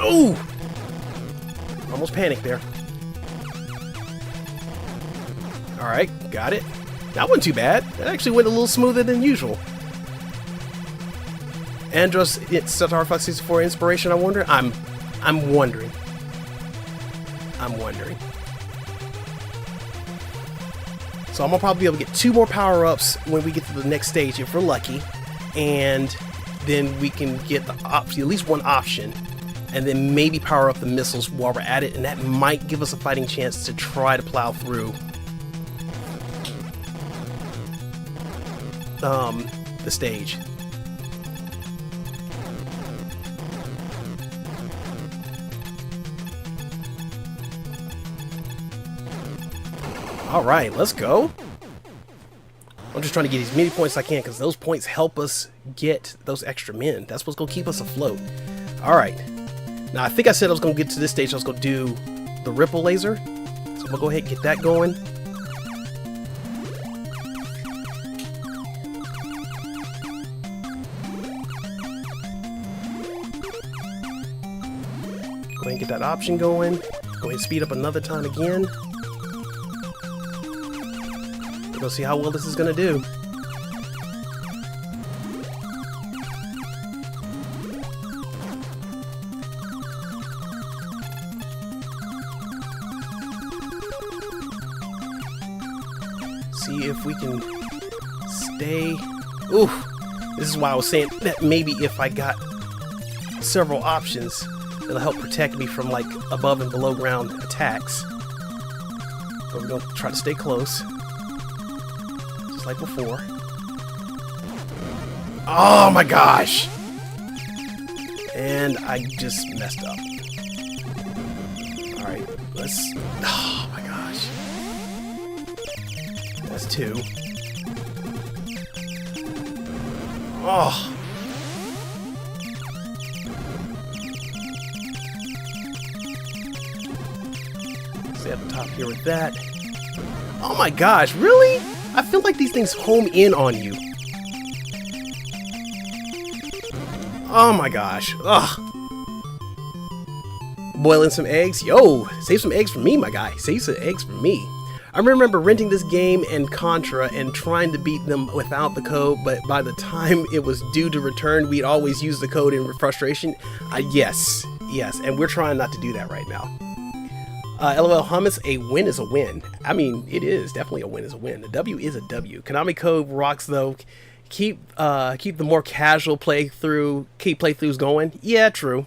S1: Oh! Almost panicked there. Alright, got it. That wasn't too bad. That actually went a little smoother than usual. Andros, it's Star Fox 64 inspiration, I wonder? I'm wondering. So I'm gonna probably be able to get 2 more power-ups when we get to the next stage if we're lucky. And then we can get the at least one option. And then maybe power up the missiles while we're at it, and that might give us a fighting chance to try to plow through the stage. Alright, let's go. I'm just trying to get as many points as I can because those points help us get those extra men. That's what's going to keep us afloat. Alright. Now, I think I said I was going to get to this stage, I was going to do the ripple laser. So I'm going to go ahead and get that going. Go ahead and get that option going. Go ahead and speed up another time again. We're going to see how well this is going to do. See if we can stay. Ooh, this is why I was saying that maybe if I got several options, it'll help protect me from like above and below ground attacks. But we're going to try to stay close, just like before. Oh my gosh! And I just messed up. Alright, let's... Oh my gosh. That's 2. Oh. Stay at the top here with that. Oh my gosh, really? I feel like these things home in on you. Oh my gosh. Ugh. Boiling some eggs. Yo, save some eggs for me, my guy. Save some eggs for me. I remember renting this game and Contra and trying to beat them without the code, but by the time it was due to return, we'd always use the code in frustration. Yes, and we're trying not to do that right now. LOL Hummus, a win is a win. I mean, it is definitely a win is a win. A W is a W. Konami Code rocks though. Keep the more casual playthroughs going. Yeah, true.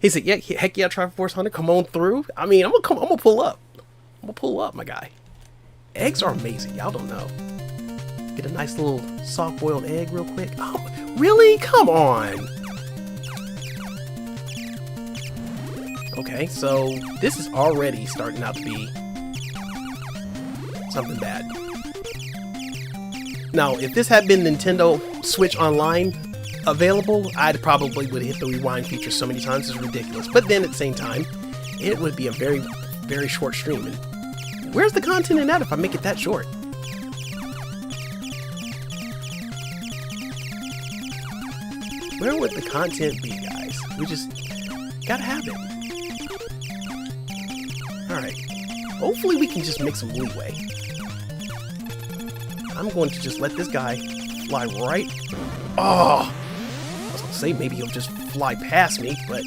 S1: He said, yeah, heck yeah, Triforce Hunter, come on through. I mean, I'm gonna pull up. I'm gonna pull up, my guy. Eggs are amazing. Y'all don't know. Get a nice little soft-boiled egg real quick. Oh, really? Come on. Okay, so this is already starting out to be something bad. Now, if this had been Nintendo Switch Online available, I'd probably would have hit the rewind feature so many times. It's ridiculous. But then at the same time, it would be a very, very short stream. And where's the content in that if I make it that short? Where would the content be, guys? We just gotta have it. Alright. Hopefully we can just make some leeway. I'm going to just let this guy fly right... Oh! I was going to say maybe he'll just fly past me, but...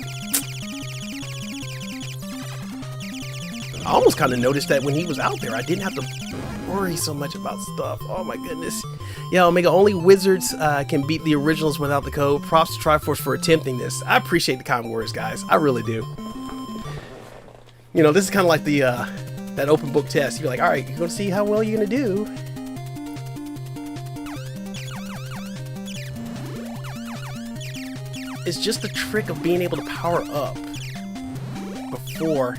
S1: I almost kind of noticed that when he was out there, I didn't have to worry so much about stuff. Oh my goodness. Yeah, Omega, only wizards can beat the originals without the code. Props to Triforce for attempting this. I appreciate the kind words, guys. I really do. You know, this is kind of like the that open book test. You're like, all right, you're going to see how well you're going to do. It's just the trick of being able to power up before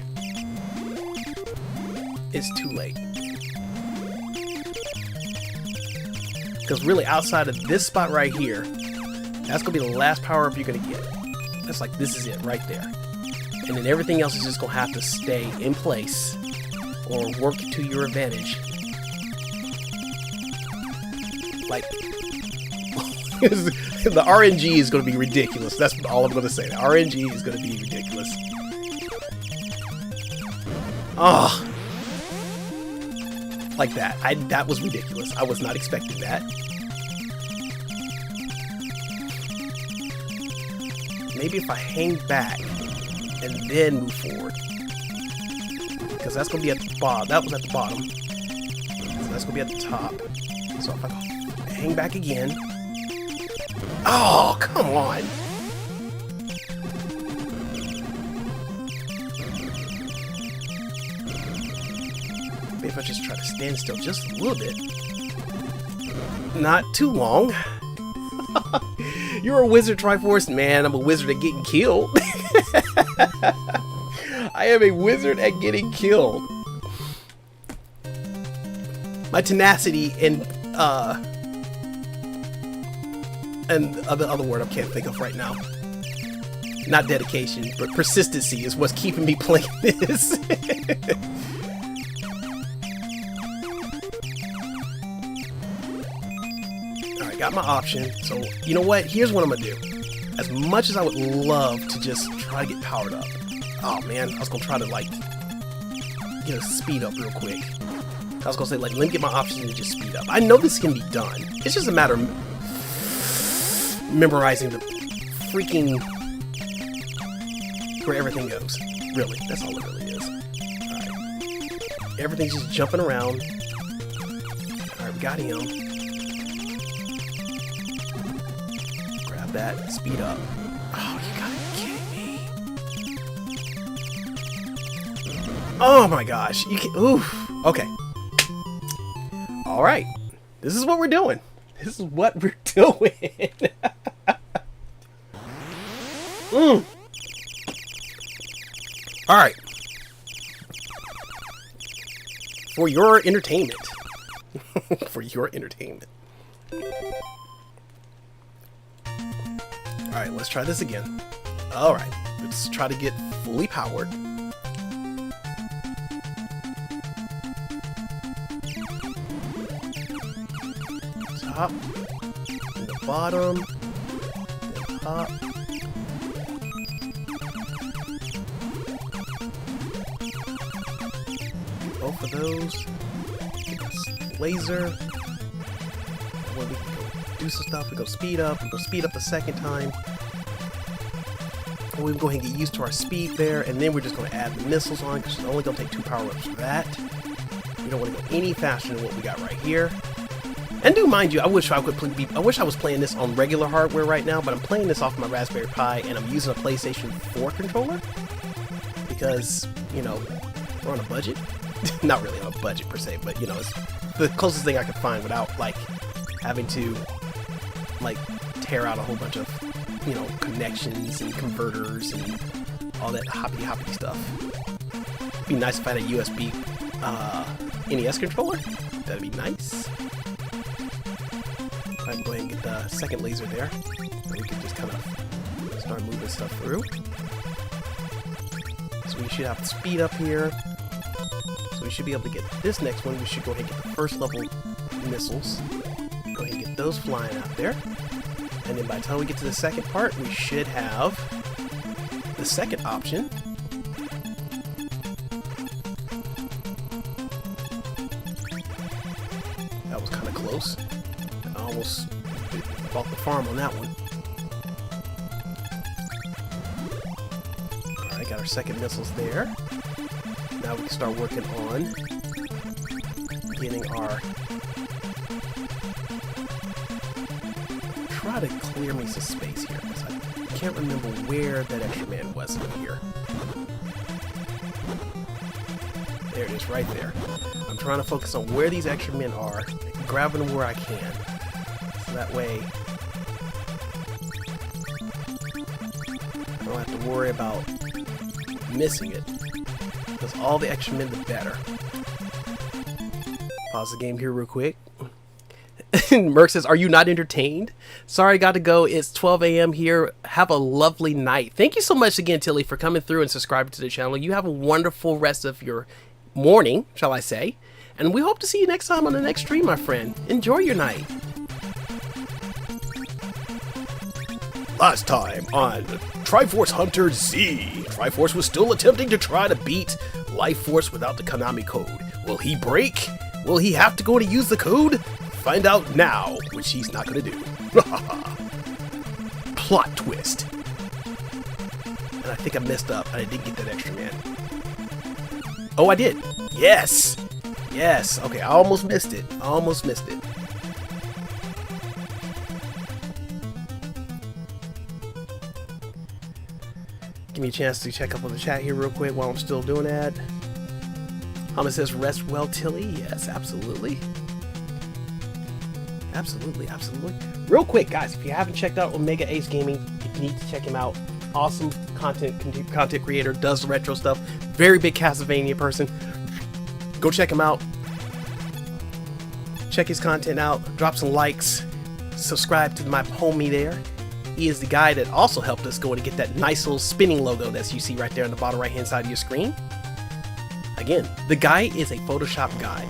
S1: it's too late. Because really, outside of this spot right here, that's going to be the last power up you're going to get. That's like, this is it right there. And then everything else is just going to have to stay in place or work to your advantage. Like, the RNG is going to be ridiculous. That's all I'm going to say. The RNG is going to be ridiculous. Oh. Like that. That was ridiculous. I was not expecting that. Maybe if I hang back and then move forward. Because that's going to be at the bottom. That was at the bottom. So that's going to be at the top. So if I hang back again. Oh, come on. Maybe if I just try to stand still just a little bit. Not too long. You're a wizard, Triforce. Man, I'm a wizard at getting killed. I am a wizard at getting killed. My tenacity and the other word I can't think of right now. Not dedication, but persistency is what's keeping me playing this. Alright, got my option. So, you know what? Here's what I'm gonna do. As much as I would love to just try to get powered up. Oh man, I was gonna try to like get a speed up real quick. I was gonna say like, let me get my options and just speed up. I know this can be done. It's just a matter of memorizing the freaking where everything goes. Really, that's all it really is. Alright. Everything's just jumping around. Alright, we got him. Grab that, speed up. Oh, you gotta be kidding me. Oh my gosh. You can oof. Okay. Alright. This is what we're doing. This is what we're doing. Alright. For your entertainment. For your entertainment. Alright, let's try this again. Alright. Let's try to get fully powered. Top. And the bottom. top. Both of those. Get this laser. When we can go do some stuff, we go speed up. We go speed up the second time. We're going to get used to our speed there, and then we're just going to add the missiles on because it's only going to take 2 power-ups for that. We don't want to go any faster than what we got right here. And do mind you, I wish I was playing this on regular hardware right now, but I'm playing this off my Raspberry Pi, and I'm using a PlayStation 4 controller because, you know, we're on a budget. Not really on a budget per se, but you know, it's the closest thing I could find without like having to like tear out a whole bunch of, you know, connections and converters and all that hoppity stuff. It'd be nice if I had a USB NES controller. That'd be nice. I'm going to get the second laser there, so we can just kind of start moving stuff through. So we should have speed up here. So we should be able to get this next one. We should go ahead and get the first level missiles. Go ahead and get those flying out there. And then by the time we get to the second part, we should have the second option. That was kind of close. I almost bought the farm on that one. Alright, got our second missiles there. Now we can start working on getting our... Try to clear me some space here, because I can't remember where that extra man was in here. There it is, right there. I'm trying to focus on where these extra men are, grabbing them where I can. So that way, I don't have to worry about missing it. Because all the extra men, the better. Pause the game here real quick. Merc says, are you not entertained? Sorry, got to go. It's 12 a.m. here. Have a lovely night. Thank you so much again, Tilly, for coming through and subscribing to the channel. You have a wonderful rest of your morning, shall I say. And we hope to see you next time on the next stream, my friend. Enjoy your night. Last time on Triforce Hunter Z, Triforce was still attempting to try to beat Life Force without the Konami code. Will he break? Will he have to go to use the code? Find out now, which he's not going to do. Plot twist. And I think I messed up. I didn't get that extra man. Oh, I did. Yes. Yes. Okay, I almost missed it. I almost missed it. Give me a chance to check up on the chat here real quick while I'm still doing that. Hama says, rest well, Tilly. Yes, absolutely. Absolutely, absolutely. Real quick, guys, if you haven't checked out Omega Ace Gaming, you need to check him out. Awesome content creator, does retro stuff. Very big Castlevania person. Go check him out. Check his content out. Drop some likes. Subscribe to my homie there. He is the guy that also helped us go and get that nice little spinning logo that you see right there on the bottom right hand side of your screen. Again, the guy is a Photoshop guy.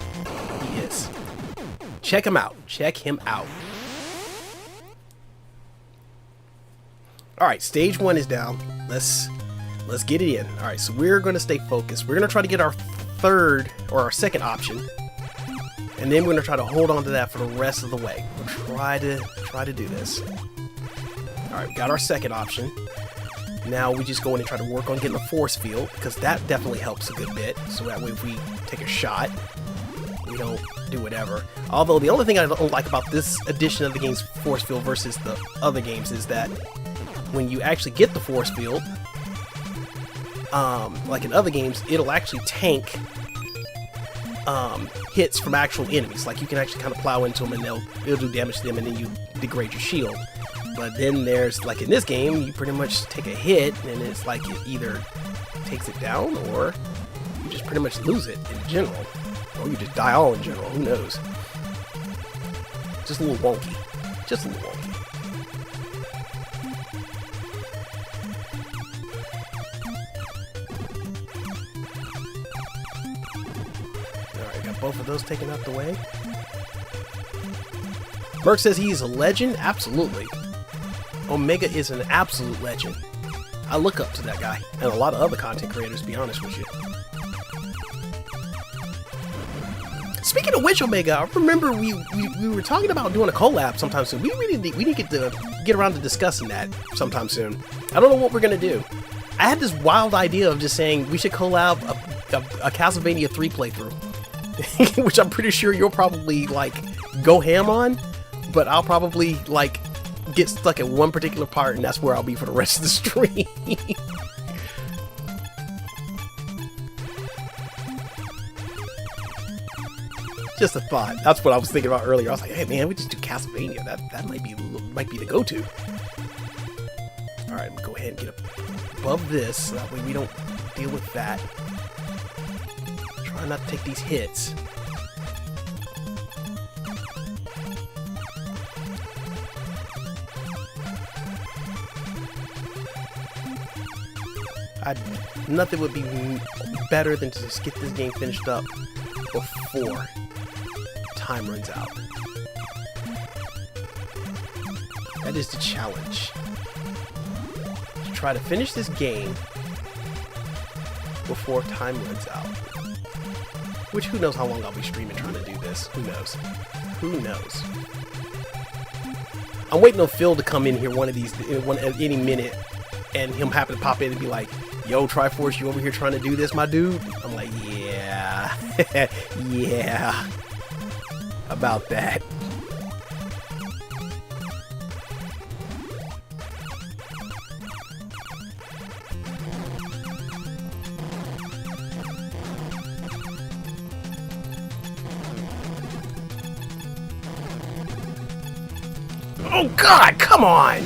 S1: He is. Check him out. Check him out. Alright, stage 1 is down. Let's get it in. Alright, so we're going to stay focused. We're going to try to get our third or our second option. And then we're going to try to hold on to that for the rest of the way. We'll try to do this. Alright, we got our second option. Now we just go in and try to work on getting a force field, because that definitely helps a good bit. So that way if we take a shot, we don't do whatever. Although the only thing I don't like about this edition of the game's force field versus the other games is that when you actually get the force field, like in other games, it'll actually tank hits from actual enemies. Like you can actually kind of plow into them and it'll do damage to them, and then you degrade your shield. But then there's, like in this game, you pretty much take a hit and it's like it either takes it down or you just pretty much lose it in general. Or you just die all in general, who knows. Just a little wonky. Just a little wonky. Alright, got both of those taken out the way. Merc says he's a legend? Absolutely. Omega is an absolute legend. I look up to that guy and a lot of other content creators, to be honest with you. Speaking of which, Omega, I remember we were talking about doing a collab sometime soon. We need to get around to discussing that sometime soon. I don't know what we're gonna do. I had this wild idea of just saying we should collab a Castlevania 3 playthrough, which I'm pretty sure you'll probably like go ham on, but I'll probably like get stuck at one particular part, and that's where I'll be for the rest of the stream. Just a thought. That's what I was thinking about earlier. I was like, hey man, we just do Castlevania. That might be the go-to. All right, go ahead and get above this, so that way we don't deal with that. Try not to take these hits. Nothing would be better than to just get this game finished up before time runs out. That is the challenge. To try to finish this game before time runs out. Which, who knows how long I'll be streaming trying to do this. Who knows? Who knows? I'm waiting on Phil to come in here at any minute, and him happen to pop in and be like, yo, Triforce, you over here trying to do this, my dude? I'm like, yeah. Yeah. About that. Oh God, come on!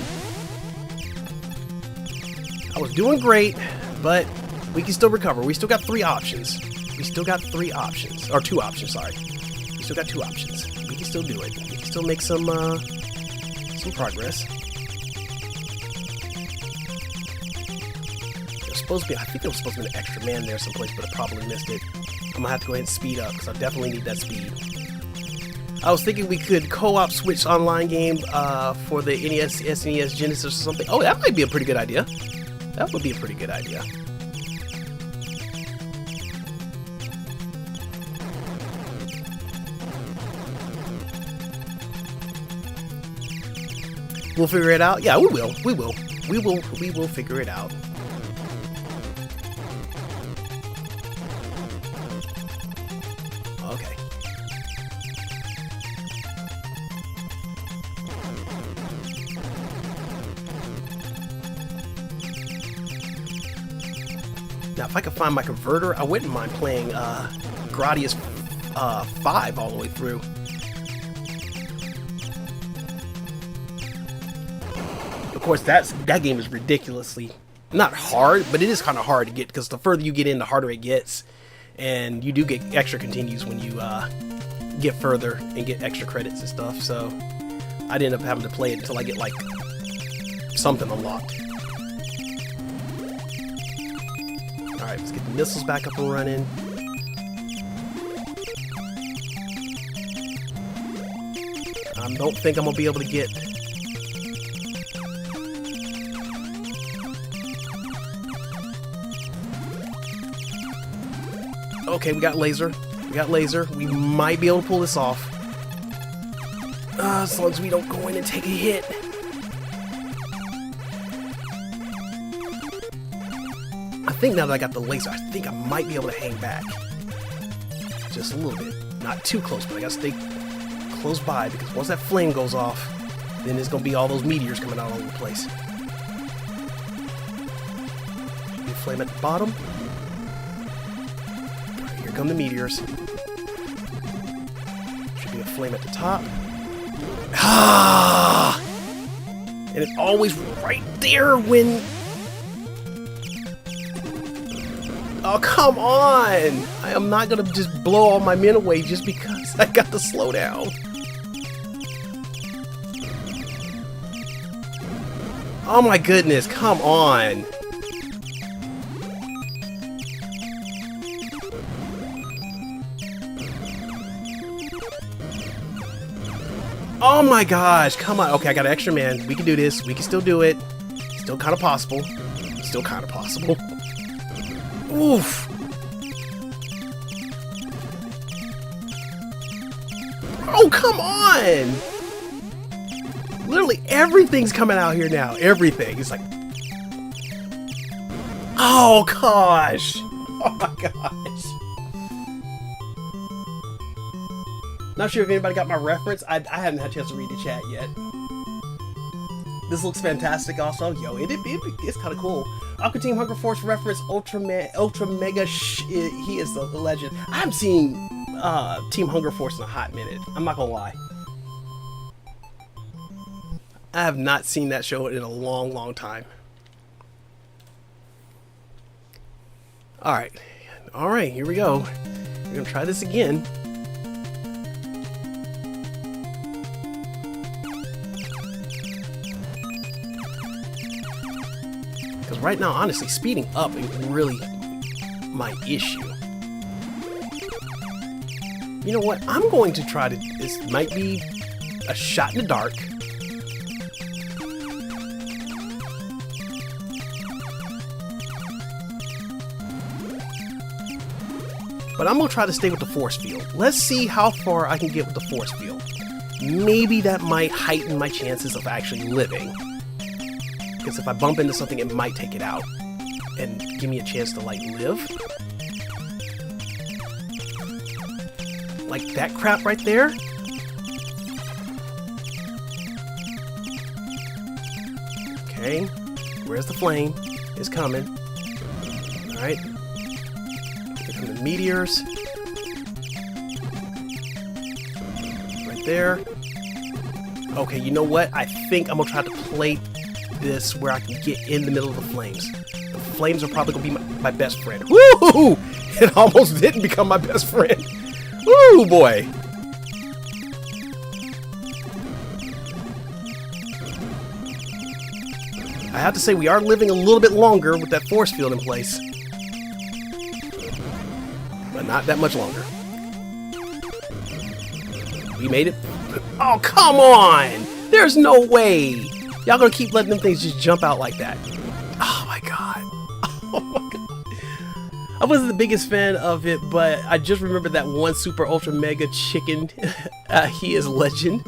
S1: I was doing great, but we can still recover. We still got 3 options. We still got 3 options. Or 2 options, sorry. We still got 2 options. We can still do it. We can still make some progress. There's supposed to be, I think there was supposed to be an extra man there someplace, but I probably missed it. I'm gonna have to go ahead and speed up, because I definitely need that speed. I was thinking we could co-op switch online game for the NES, SNES, Genesis or something. Oh, that might be a pretty good idea. That would be a pretty good idea. We'll figure it out. Yeah, we will. We will figure it out. Okay. Now, if I could find my converter, I wouldn't mind playing Gradius 5 all the way through. Of course, that game is ridiculously not hard, but it is kind of hard to get, because the further you get in, the harder it gets, and you do get extra continues when you get further and get extra credits and stuff. So I'd end up having to play it until I get like something unlocked. Alright, let's get the missiles back up and running. I don't think I'm going to be able to get... Okay, we got laser. We got laser. We might be able to pull this off. As long as we don't go in and take a hit. I think now that I got the laser, I think I might be able to hang back. Just a little bit. Not too close, but I gotta stay close by, because once that flame goes off, then there's gonna be all those meteors coming out all over the place. Big flame at the bottom. Right, here come the meteors. Should be a flame at the top. Ah! And it's always right there when... Oh, come on! I am not gonna just blow all my men away just because I got the slowdown. Oh my goodness, come on! Oh my gosh, come on. Okay, I got an extra man. We can do this. We can still do it. Still kind of possible. Still kind of possible. Oof. Oh, come on. Literally everything's coming out here now. Everything. It's like, oh gosh. Oh my gosh. Not sure if anybody got my reference. I haven't had a chance to read the chat yet. This looks fantastic also. Yo, it's kind of cool. Aqua Team Hunger Force reference Ultra Mega he is the legend. I haven't seen Team Hunger Force in a hot minute. I'm not gonna lie. I have not seen that show in a long, long time. Alright. Alright, here we go. We're gonna try this again. Because right now, honestly, speeding up is really my issue. You know what? I'm going to try to... This might be a shot in the dark. But I'm going to try to stay with the force field. Let's see how far I can get with the force field. Maybe that might heighten my chances of actually living. Because if I bump into something, it might take it out. And give me a chance to, like, live. Like that crap right there. Okay. Where's the flame? It's coming. Alright. Here come the meteors. Right there. Okay, you know what? I think I'm gonna try to play this where I can get in the middle of the flames. The flames are probably gonna be my best friend. Woo! It almost didn't become my best friend. Woo, boy. I have to say, we are living a little bit longer with that force field in place. But not that much longer. We made it. Oh, come on! There's no way! Y'all gonna keep letting them things just jump out like that. Oh my god. Oh my god. I wasn't the biggest fan of it, but I just remember that one Super Ultra Mega Chicken. He is a legend.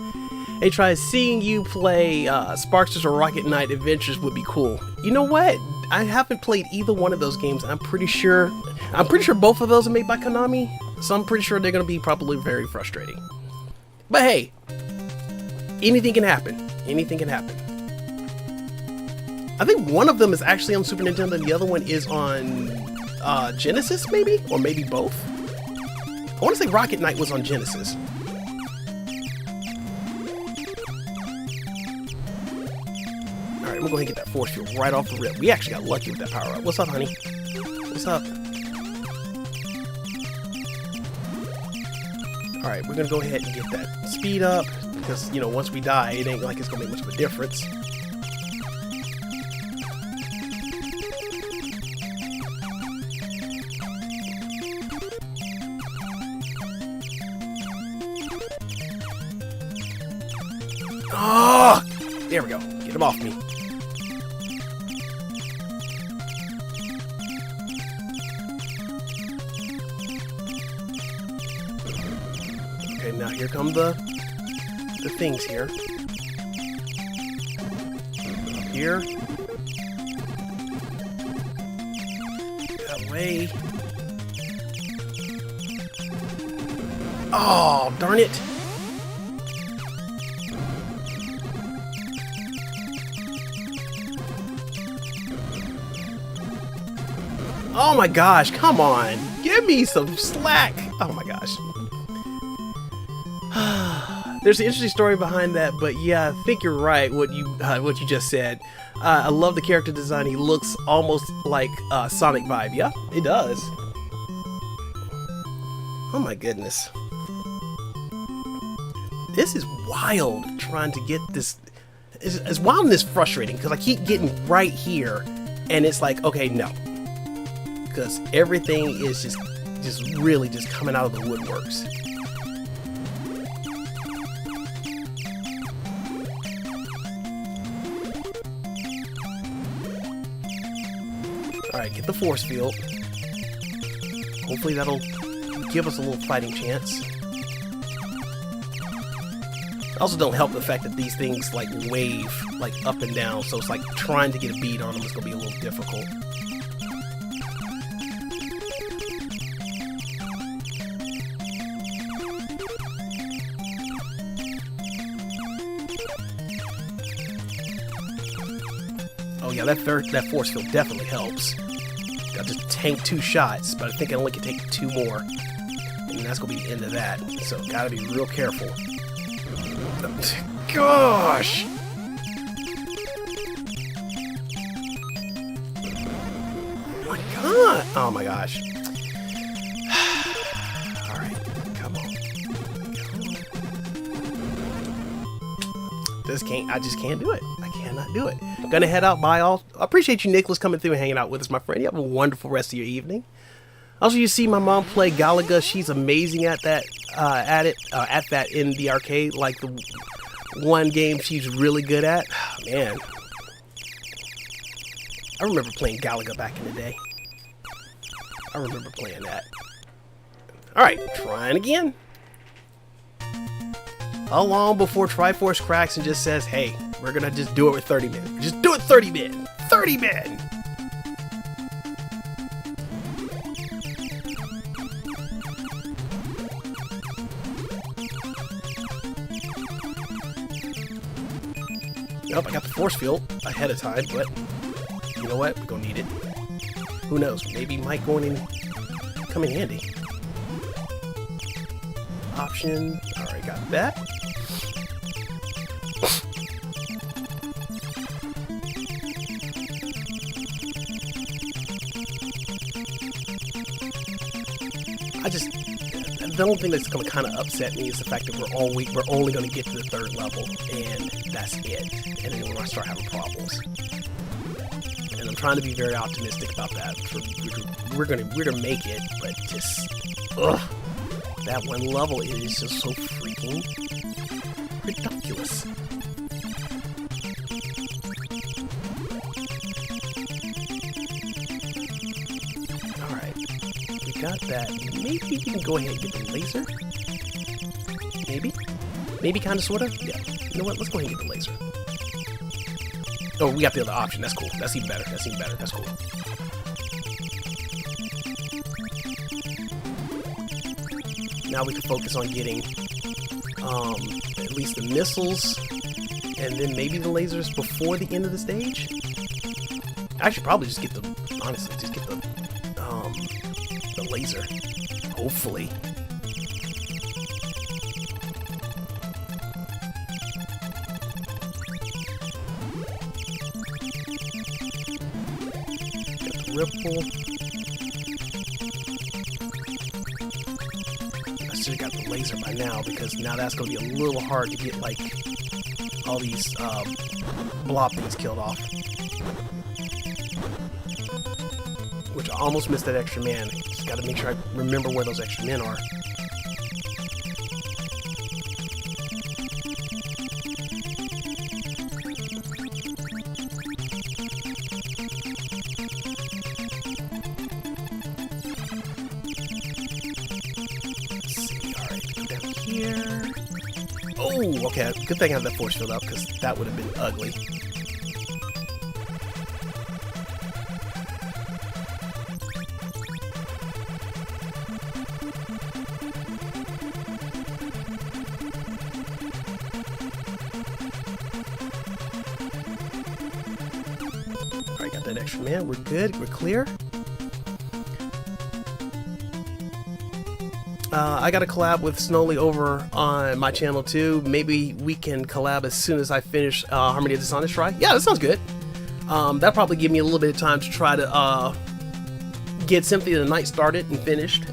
S1: They try seeing you play Sparksters or Rocket Knight Adventures would be cool. You know what? I haven't played either one of those games. I'm pretty sure both of those are made by Konami. So I'm pretty sure they're gonna be probably very frustrating. But hey, anything can happen. Anything can happen. I think one of them is actually on Super Nintendo and the other one is on Genesis, maybe? Or maybe both? I want to say Rocket Knight was on Genesis. Alright, we're going to get that force field right off the rip. We actually got lucky with that power up. What's up, honey? What's up? Alright, we're going to go ahead and get that speed up. Because, you know, once we die, it ain't like it's going to make much of a difference. Oh! There we go. Get him off me. Okay, now here come the things here. Up here. That way. Oh, darn it. Oh my gosh, come on. Give me some slack. Oh my gosh. There's an interesting story behind that, but yeah, I think you're right what you just said. I love the character design. He looks almost like Sonic vibe. Yeah, it does. Oh my goodness. This is wild trying to get this. It's wild and it's frustrating because I keep getting right here and it's like, okay, no. Because everything is just really just coming out of the woodworks. Alright, get the force field. Hopefully that'll give us a little fighting chance. Also don't help the fact that these things like wave like up and down, so it's like trying to get a bead on them is going to be a little difficult. Oh yeah, that force field definitely helps. Got to tank 2 shots, but I think I only can take 2 more. And that's going to be the end of that. So gotta be real careful. Gosh! Oh my god! Oh my gosh. Alright, come on. I just can't do it. I cannot do it. Gonna head out, bye all. I appreciate you, Nicholas, coming through and hanging out with us, my friend. You have a wonderful rest of your evening. Also, you see my mom play Galaga. She's amazing at that, at that in the arcade. Like the one game she's really good at. Oh, man, I remember playing Galaga back in the day. I remember playing that. All right, trying again. How long before Triforce cracks and just says, "Hey, we're gonna just do it with 30 men. Just do it 30 men. 30 men." Nope, I got the force field ahead of time, but you know what? We're gonna need it. Who knows? Maybe it might go in and come in handy. Option. Alright, got that. The only thing that's going to kind of upset me is the fact that we're only going to get to the 3rd level, and that's it. And then we're going to start having problems. And I'm trying to be very optimistic about that. We're gonna make it, but just that one level is just so freaking ridiculous. Got that. Maybe we can go ahead and get the laser. Maybe kind of, sort of. Yeah. You know what? Let's go ahead and get the laser. Oh, we got the other option. That's cool. That's even better. That's even better. That's cool. Now we can focus on getting at least the missiles, and then maybe the lasers before the end of the stage. I should probably just get the laser, hopefully. Got the ripple. I should have got the laser by now, because now that's going to be a little hard to get like all these blob things killed off. Which I almost missed that extra man. Just gotta make sure I remember where those extra men are. Let's see, alright, go down here. Oh, okay, good thing I have that force field up, because that would have been ugly. Man, we're good. We're clear. I got to collab with Snowly over on my channel too. Maybe we can collab as soon as I finish Harmony of Dishonest Try. Yeah, that sounds good. That'll probably give me a little bit of time to try to get Symphony of the Night started and finished.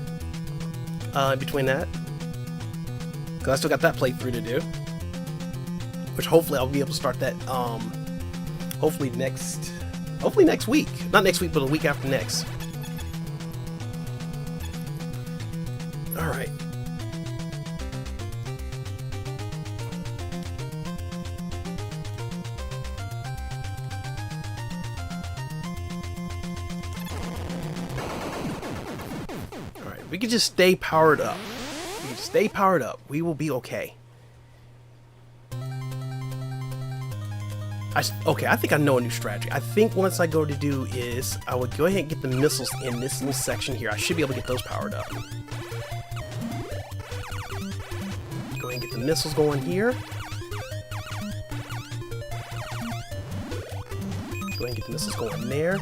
S1: Between that, because I still got that playthrough to do. Which hopefully I'll be able to start that. Hopefully next week. Not next week, but a week after next. Alright. If we can just stay powered up. We can stay powered up. We will be okay. Okay, I think I know a new strategy. I think once I go to do is, I will go ahead and get the missiles in this little section here. I should be able to get those powered up. Go ahead and get the missiles going here. Go ahead and get the missiles going there.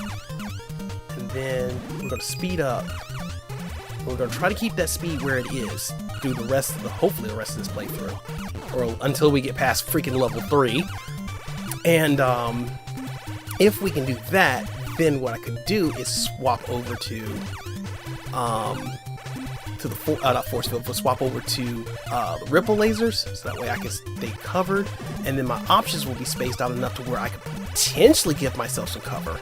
S1: And then we're going to speed up. We're going to try to keep that speed where it is through the rest of the, hopefully the rest of this playthrough. Or until we get past freaking level 3. And if we can do that, then what I could do is swap over to the not force field, but swap over to the ripple lasers, so that way I can stay covered, and then my options will be spaced out enough to where I could potentially give myself some cover.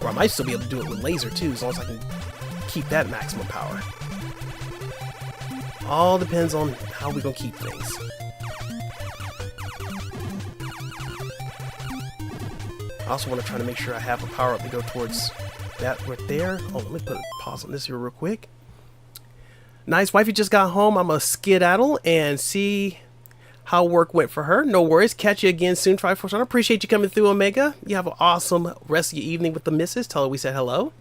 S1: Or I might still be able to do it with laser too, as long as I can keep that maximum power. All depends on how we're gonna keep things. I also want to try to make sure I have a power up to go towards that right there. Oh, let me put a pause on this here real quick. Nice, wifey just got home. I'm gonna skedaddle and see how work went for her. No worries. Catch you again soon, Triforce. I appreciate you coming through, Omega. You have an awesome rest of your evening with the missus. Tell her we said hello.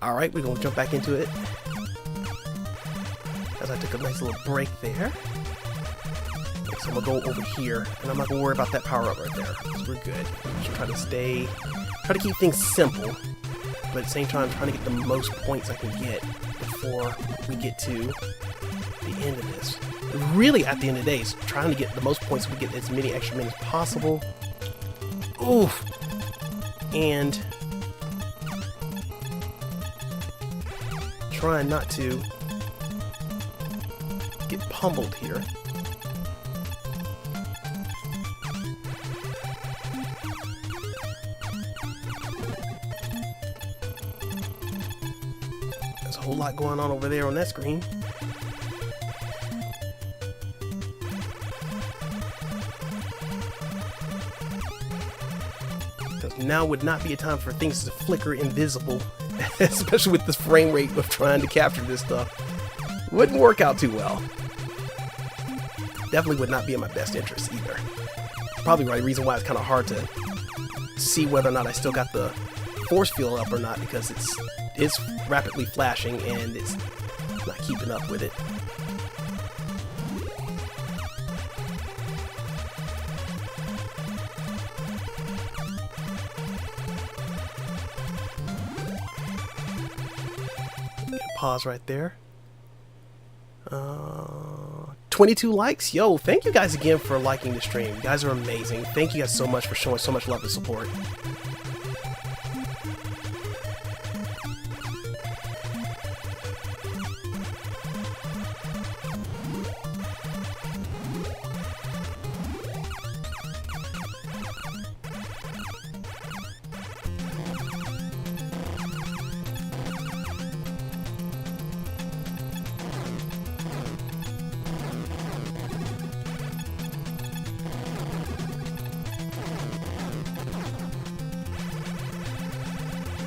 S1: Alright, we're gonna jump back into it. As I took a nice little break there. So I'm gonna go over here, and I'm not gonna worry about that power up right there. So we're good. Just try to keep things simple, but at the same time, trying to get the most points I can get before we get to the end of this. Really, at the end of the day, is trying to get the most points, so we get as many extra minutes possible. Oof, and trying not to get pummeled here. There's a whole lot going on over there on that screen. Because now would not be a time for things to flicker invisible, especially with this frame rate of trying to capture this stuff. Wouldn't work out too well. Definitely would not be in my best interest either. Probably the reason why it's kind of hard to see whether or not I still got the force field up or not, because it's rapidly flashing and it's not keeping up with it. Pause right there. 22 likes. Yo, thank you guys again for liking the stream. You guys are amazing. Thank you guys so much for showing so much love and support.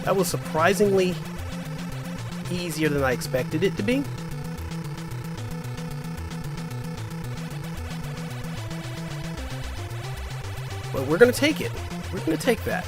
S1: That was surprisingly easier than I expected it to be. But we're gonna take it. We're gonna take that.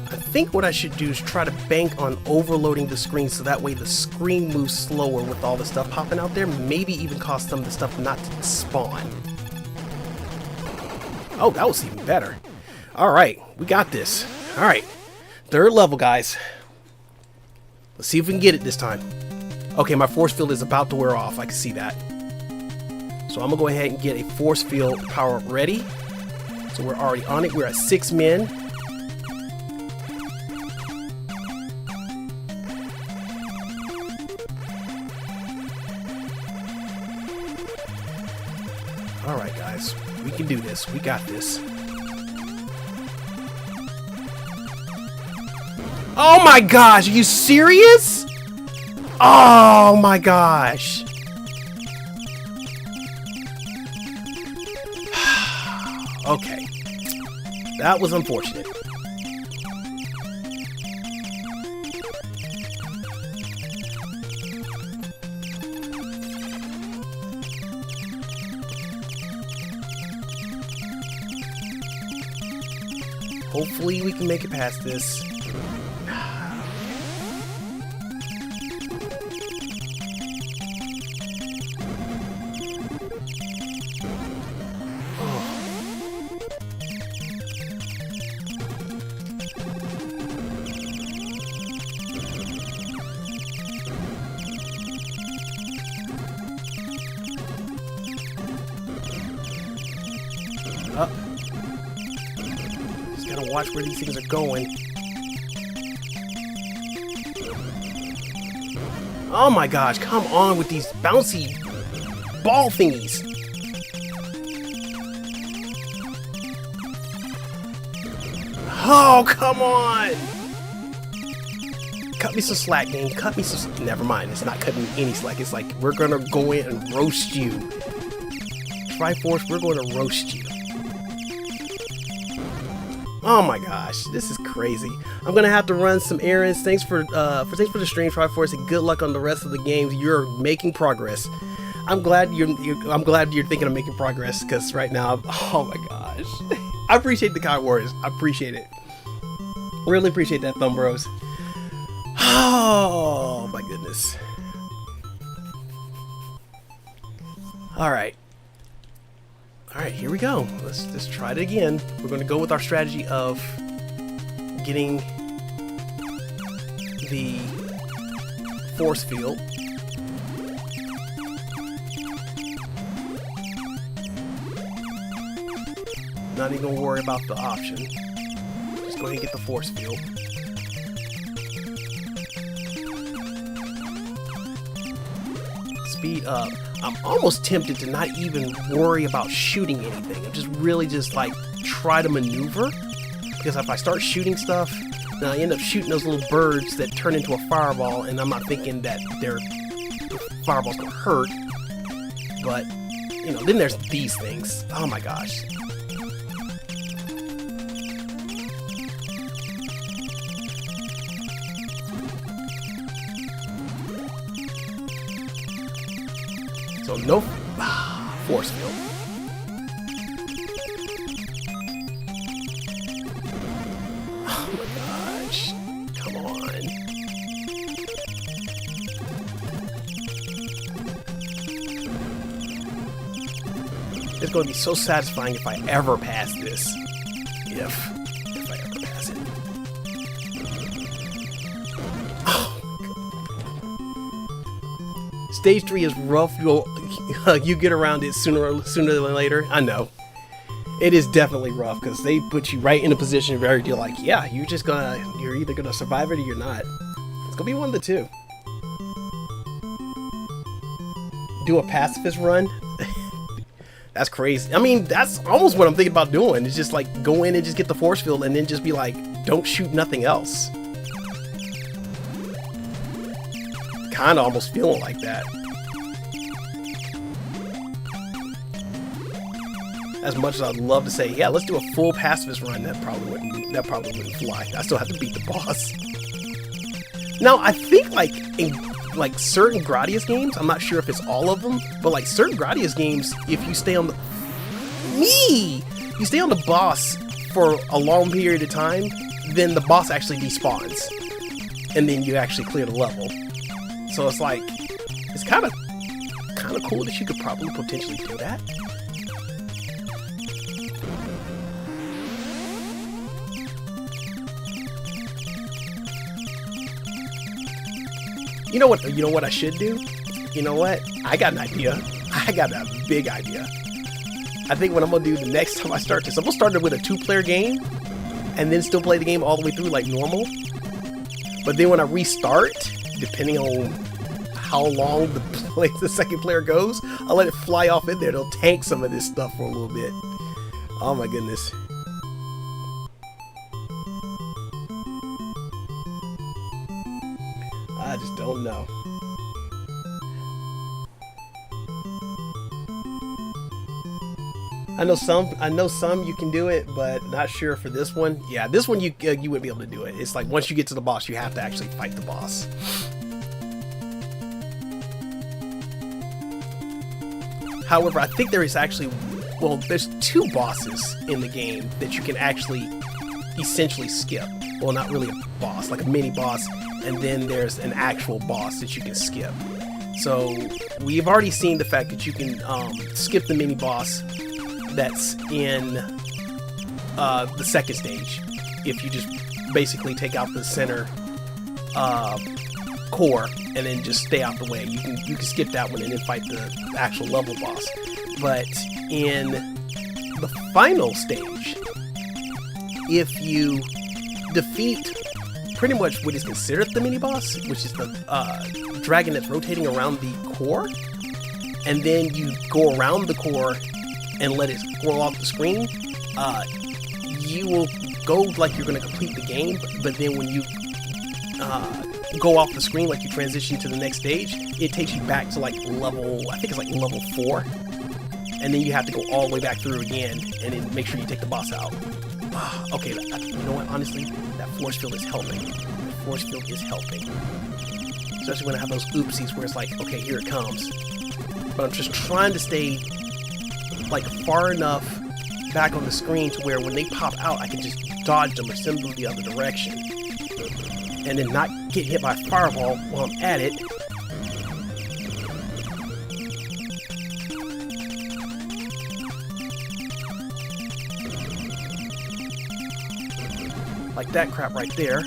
S1: I think what I should do is try to bank on overloading the screen so that way the screen moves slower with all the stuff popping out there. Maybe even cause some of the stuff not to spawn. Oh, that was even better. Alright, we got this. Alright, third level, guys. Let's see if we can get it this time. Okay, my force field is about to wear off. I can see that. So I'm going to go ahead and get a force field power up ready. So we're already on it. We're at 6 men. Alright guys, we can do this. We got this. Oh my gosh, are you serious? Oh my gosh. Okay. That was unfortunate. Hopefully we can make it past this. Just gotta watch where these things are going. Oh my gosh, come on with these bouncy ball thingies. Oh, come on! Cut me some slack, game. Cut me some... Never mind, it's not cutting me any slack. It's like, we're gonna go in and roast you. Triforce, we're going to roast you. Oh my gosh, this is crazy. I'm gonna have to run some errands. Thanks for the stream, Triforce, and good luck on the rest of the games. You're making progress. I'm glad you're thinking of making progress, because right now, oh my gosh. I appreciate the kind words. I appreciate it. Really appreciate that, Thumb Bros. Oh my goodness. Alright. Alright, here we go. Let's try it again. We're going to go with our strategy of getting the force field. Not even going to worry about the option. Just go ahead and get the force field. Speed up. I'm almost tempted to not even worry about shooting anything. I'm just really just like try to maneuver, because if I start shooting stuff, then I end up shooting those little birds that turn into a fireball, and I'm not thinking that their fireball's gonna hurt. But you know, then there's these things. Oh my gosh. So no force field. Oh my gosh. Come on. It's going to be so satisfying if I ever pass this. If I ever pass it. Stage 3 is rough. You get around it sooner than later. I know. It is definitely rough, because they put you right in a position where you're like, yeah, you're either gonna survive it or you're not. It's gonna be one of the two. Do a pacifist run? That's crazy. I mean, that's almost what I'm thinking about doing. It's just like go in and just get the force field and then just be like, don't shoot nothing else. Kinda almost feeling like that. As much as I'd love to say, yeah, let's do a full pacifist run, that probably wouldn't fly. I still have to beat the boss. Now, I think in certain Gradius games, I'm not sure if it's all of them, but like certain Gradius games, if you stay on the you stay on the boss for a long period of time, then the boss actually despawns, and then you actually clear the level. So it's like, it's kind of cool that you could probably potentially do that. You know what I should do? You know what? I got an idea. I got a big idea. I think what I'm gonna do the next time I start this, I'm gonna start it with a 2-player game, and then still play the game all the way through like normal. But then when I restart, depending on how long the second player goes, I'll let it fly off in there. It'll tank some of this stuff for a little bit. Oh my goodness. I just don't know. I know some you can do it, but not sure for this one. Yeah, this one you wouldn't be able to do it. It's like once you get to the boss, you have to actually fight the boss. However, I think there is actually, well, there's 2 bosses in the game that you can actually essentially skip. Well, not really a boss, like a mini boss, and then there's an actual boss that you can skip. So we've already seen the fact that you can skip the mini boss that's in the second stage if you just basically take out the center core and then just stay out the way. You can skip that one and then fight the actual level boss. But in the final stage, if you defeat pretty much what is considered the mini boss, which is the dragon that's rotating around the core, and then you go around the core and let it scroll off the screen, you will go like you're going to complete the game, but then when you go off the screen, like you transition to the next stage, it takes you back to like level, I think it's like level 4, and then you have to go all the way back through again, and then make sure you take the boss out. Okay, you know what, honestly, that force field is helping. The force field is helping. Especially when I have those oopsies where it's like, okay, here it comes. But I'm just trying to stay like far enough back on the screen to where when they pop out, I can just dodge them or send them the other direction. And then not get hit by a fireball while I'm at it. Like that crap right there.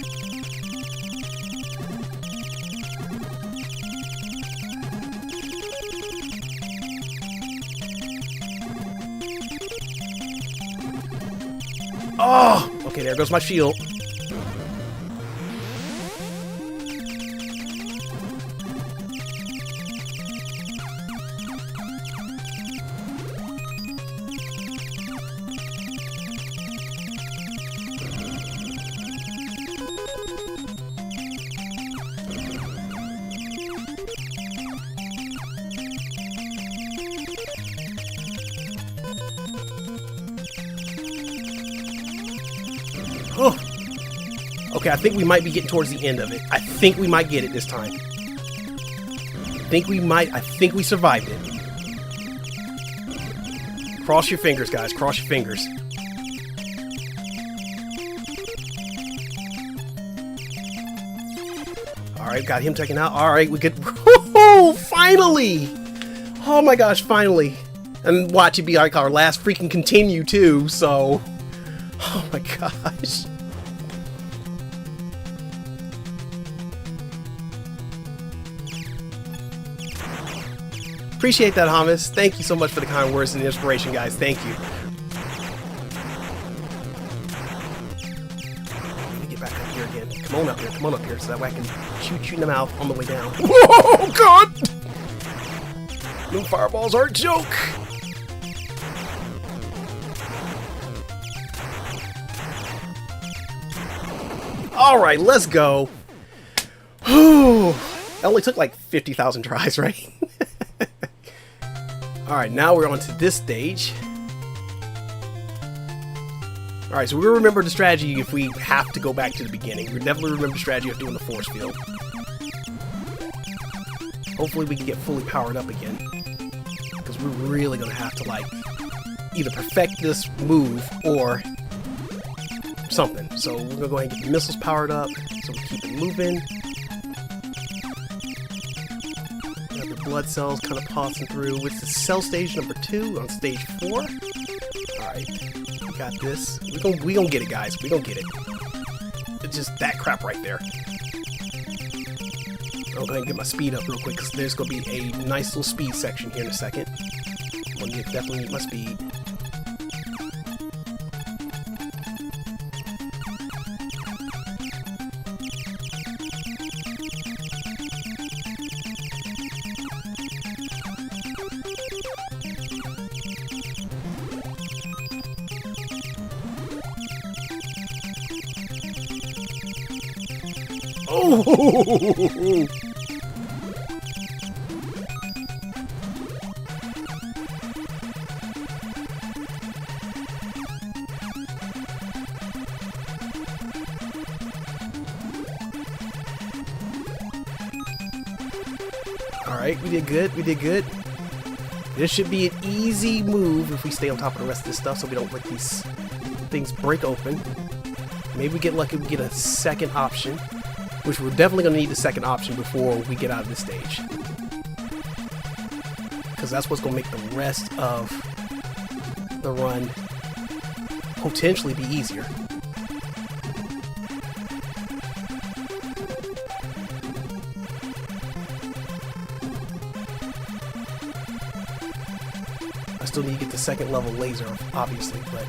S1: Oh! Okay, there goes my shield. Oh. Okay, I think we might be getting towards the end of it. I think we might get it this time. I think we survived it. Cross your fingers, guys. Cross your fingers. Alright, got him taken out. Alright, we could... Oh, finally! Oh my gosh, finally. And watch it be like our last freaking continue, too, so... Oh my gosh. Appreciate that, Hamas. Thank you so much for the kind words and the inspiration, guys. Thank you. Let me get back up here again. Come on up here. Come on up here so that way I can shoot you in the mouth on the way down. Oh, God! Them fireballs are a joke! Alright, let's go. It only took like 50,000 tries, right? Alright, now we're on to this stage. Alright, so we remember the strategy if we have to go back to the beginning. We definitely remember the strategy of doing the force field. Hopefully we can get fully powered up again. Because we're really going to have to, like, either perfect this move or something. So we're going to go ahead and get the missiles powered up so we keep it moving. We have the blood cells kind of passing through. It's the cell stage number 2 on stage 4. Alright, we got this. We gonna get it, guys. We gonna get it. It's just that crap right there. I'll go ahead and get my speed up real quick because there's going to be a nice little speed section here in a second. I'm going to definitely need my speed. Oh! Alright, we did good, we did good. This should be an easy move if we stay on top of the rest of this stuff so we don't let these things break open. Maybe we get lucky, we get a second option, which we're definitely going to need the second option before we get out of this stage. Because that's what's going to make the rest of the run potentially be easier. I still need to get the second level laser, obviously, but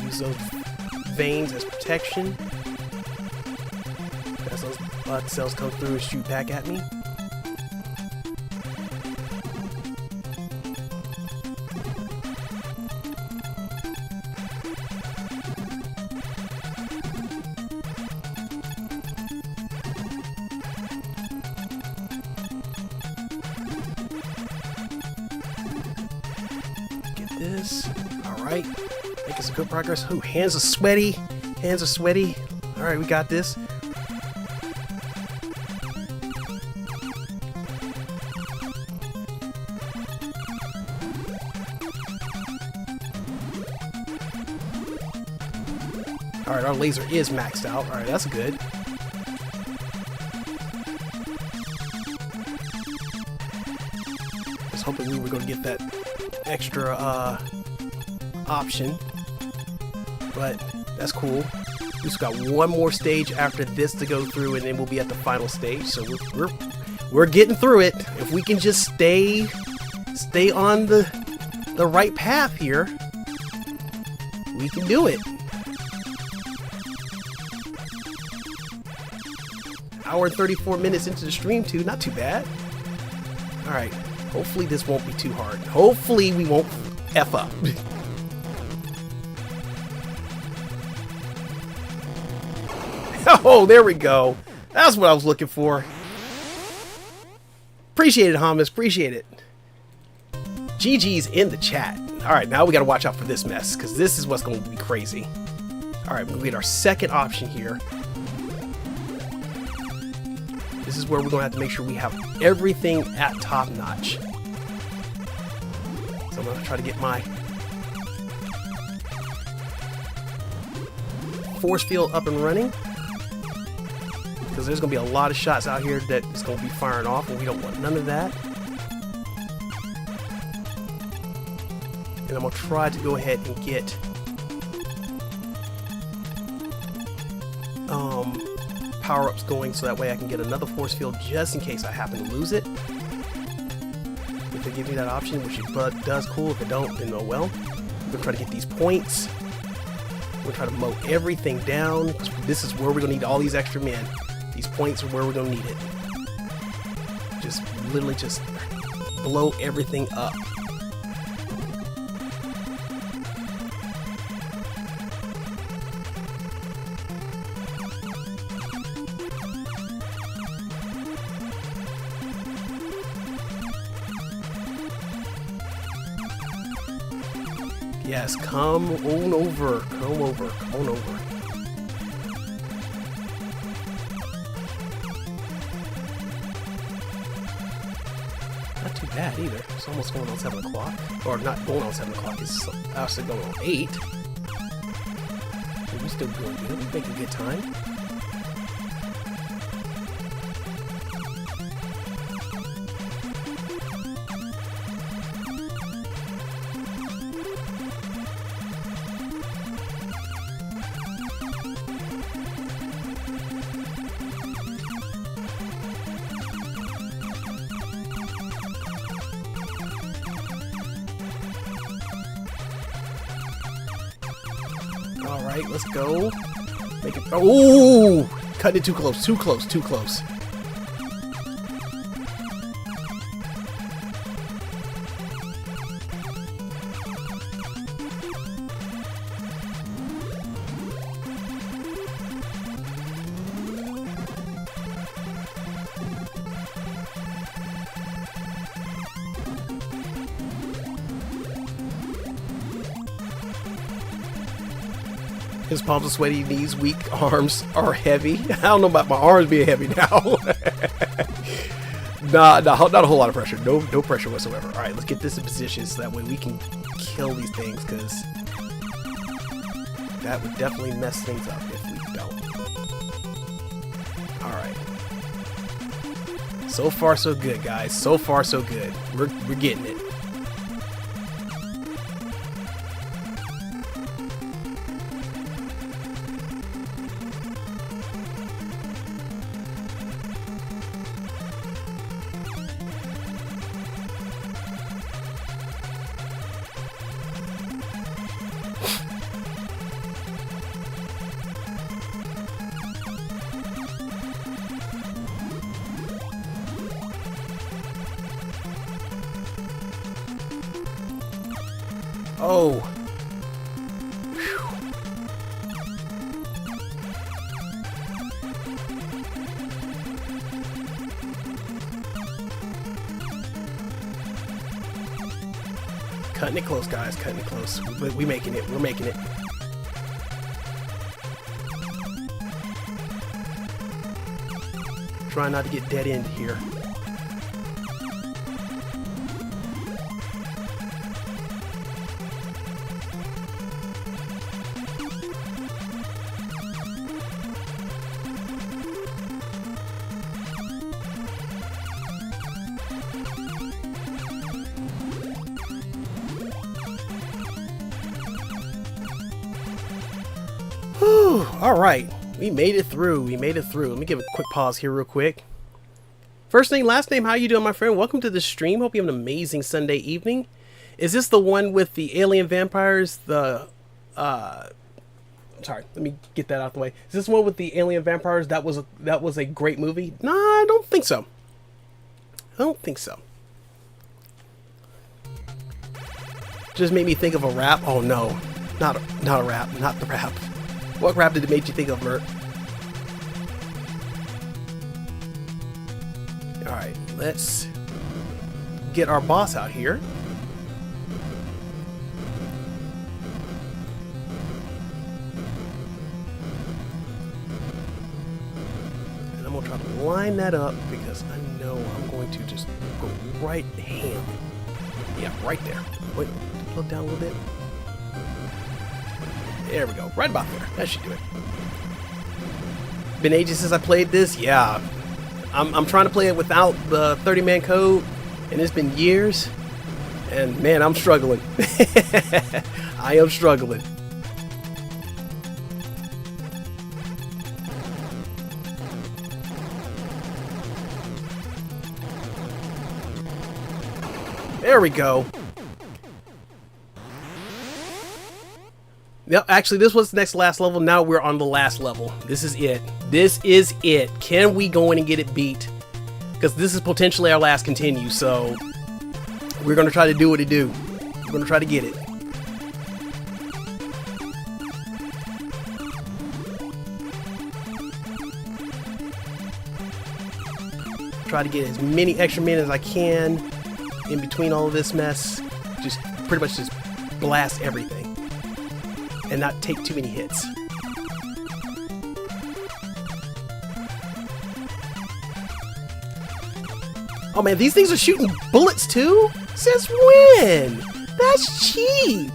S1: use those veins as protection as those blood cells come through and shoot back at me. Get this. Alright. Making some good progress. Ooh, hands are sweaty. Hands are sweaty. Alright, we got this. Alright, our laser is maxed out. Alright, that's good. Just hoping we were going to get that extra option. But that's cool. We just got one more stage after this to go through, and then we'll be at the final stage. So we're getting through it. If we can just stay on the right path here, we can do it. Hour and 34 minutes into the stream too, not too bad. All right, hopefully this won't be too hard. Hopefully we won't F up. Oh, there we go. That's what I was looking for. Appreciate it, Hamas. Appreciate it. GG's in the chat. All right, now we got to watch out for this mess, because this is what's going to be crazy. All right, we get our second option here. This is where we're going to have to make sure we have everything at top notch. So I'm going to try to get my force field up and running, because there's going to be a lot of shots out here that is going to be firing off, and we don't want none of that. And I'm going to try to go ahead and get power-ups going, so that way I can get another force field just in case I happen to lose it. If they give me that option, which it does, cool. If it don't, then oh well. I'm going to try to get these points. We're going to try to mow everything down. This is where we're going to need all these extra men. These points are where we're going to need it. Just literally just blow everything up. Yes, come on over. Come over. Come on over. Not too bad either. It's almost going on 7 o'clock. Or not going on 7 o'clock. It's actually going on 8. We're still doing good. We're making good time. Alright, let's go. Make it. Oh! Cutting it too close, too close, too close. His palms are sweaty, knees weak, arms are heavy. I don't know about my arms being heavy now. Nah, not a whole lot of pressure. No pressure whatsoever. All right, let's get this in position so that way we can kill these things, because that would definitely mess things up if we don't. All right. So far, so good, guys. So far, so good. We're getting it. Oh. Whew. Cutting it close, guys. Cutting it close. We making it. We're making it. Trying not to get dead end here. All right, we made it through. We made it through. Let me give a quick pause here real quick. First name, last name, how you doing, my friend? Welcome to the stream. Hope you have an amazing Sunday evening. Is this the one with the alien vampires? Sorry, let me get that out the way. Is this one with the alien vampires? That was a great movie. Nah, I don't think so. I don't think so. Just made me think of a rap. Oh no, not a rap, not the rap. What rap did it make you think of, Mert? Alright, let's get our boss out here. And I'm going to try to line that up because I know I'm going to just go right ham. Yeah, right there. Wait, look down a little bit. There we go. Right about there. That should do it. Been ages since I played this. Yeah. I'm trying to play it without the 30-man code, and it's been years. And man, I'm struggling. I am struggling. There we go. Yep, actually, this was the last level. Now we're on the last level. This is it. This is it. Can we go in and get it beat? Because this is potentially our last continue, so we're going to try to do what it do. We're going to try to get it. Try to get as many extra minutes as I can in between all of this mess. Just pretty much just blast everything. And not take too many hits. Oh man, these things are shooting bullets too? Since when? That's cheap.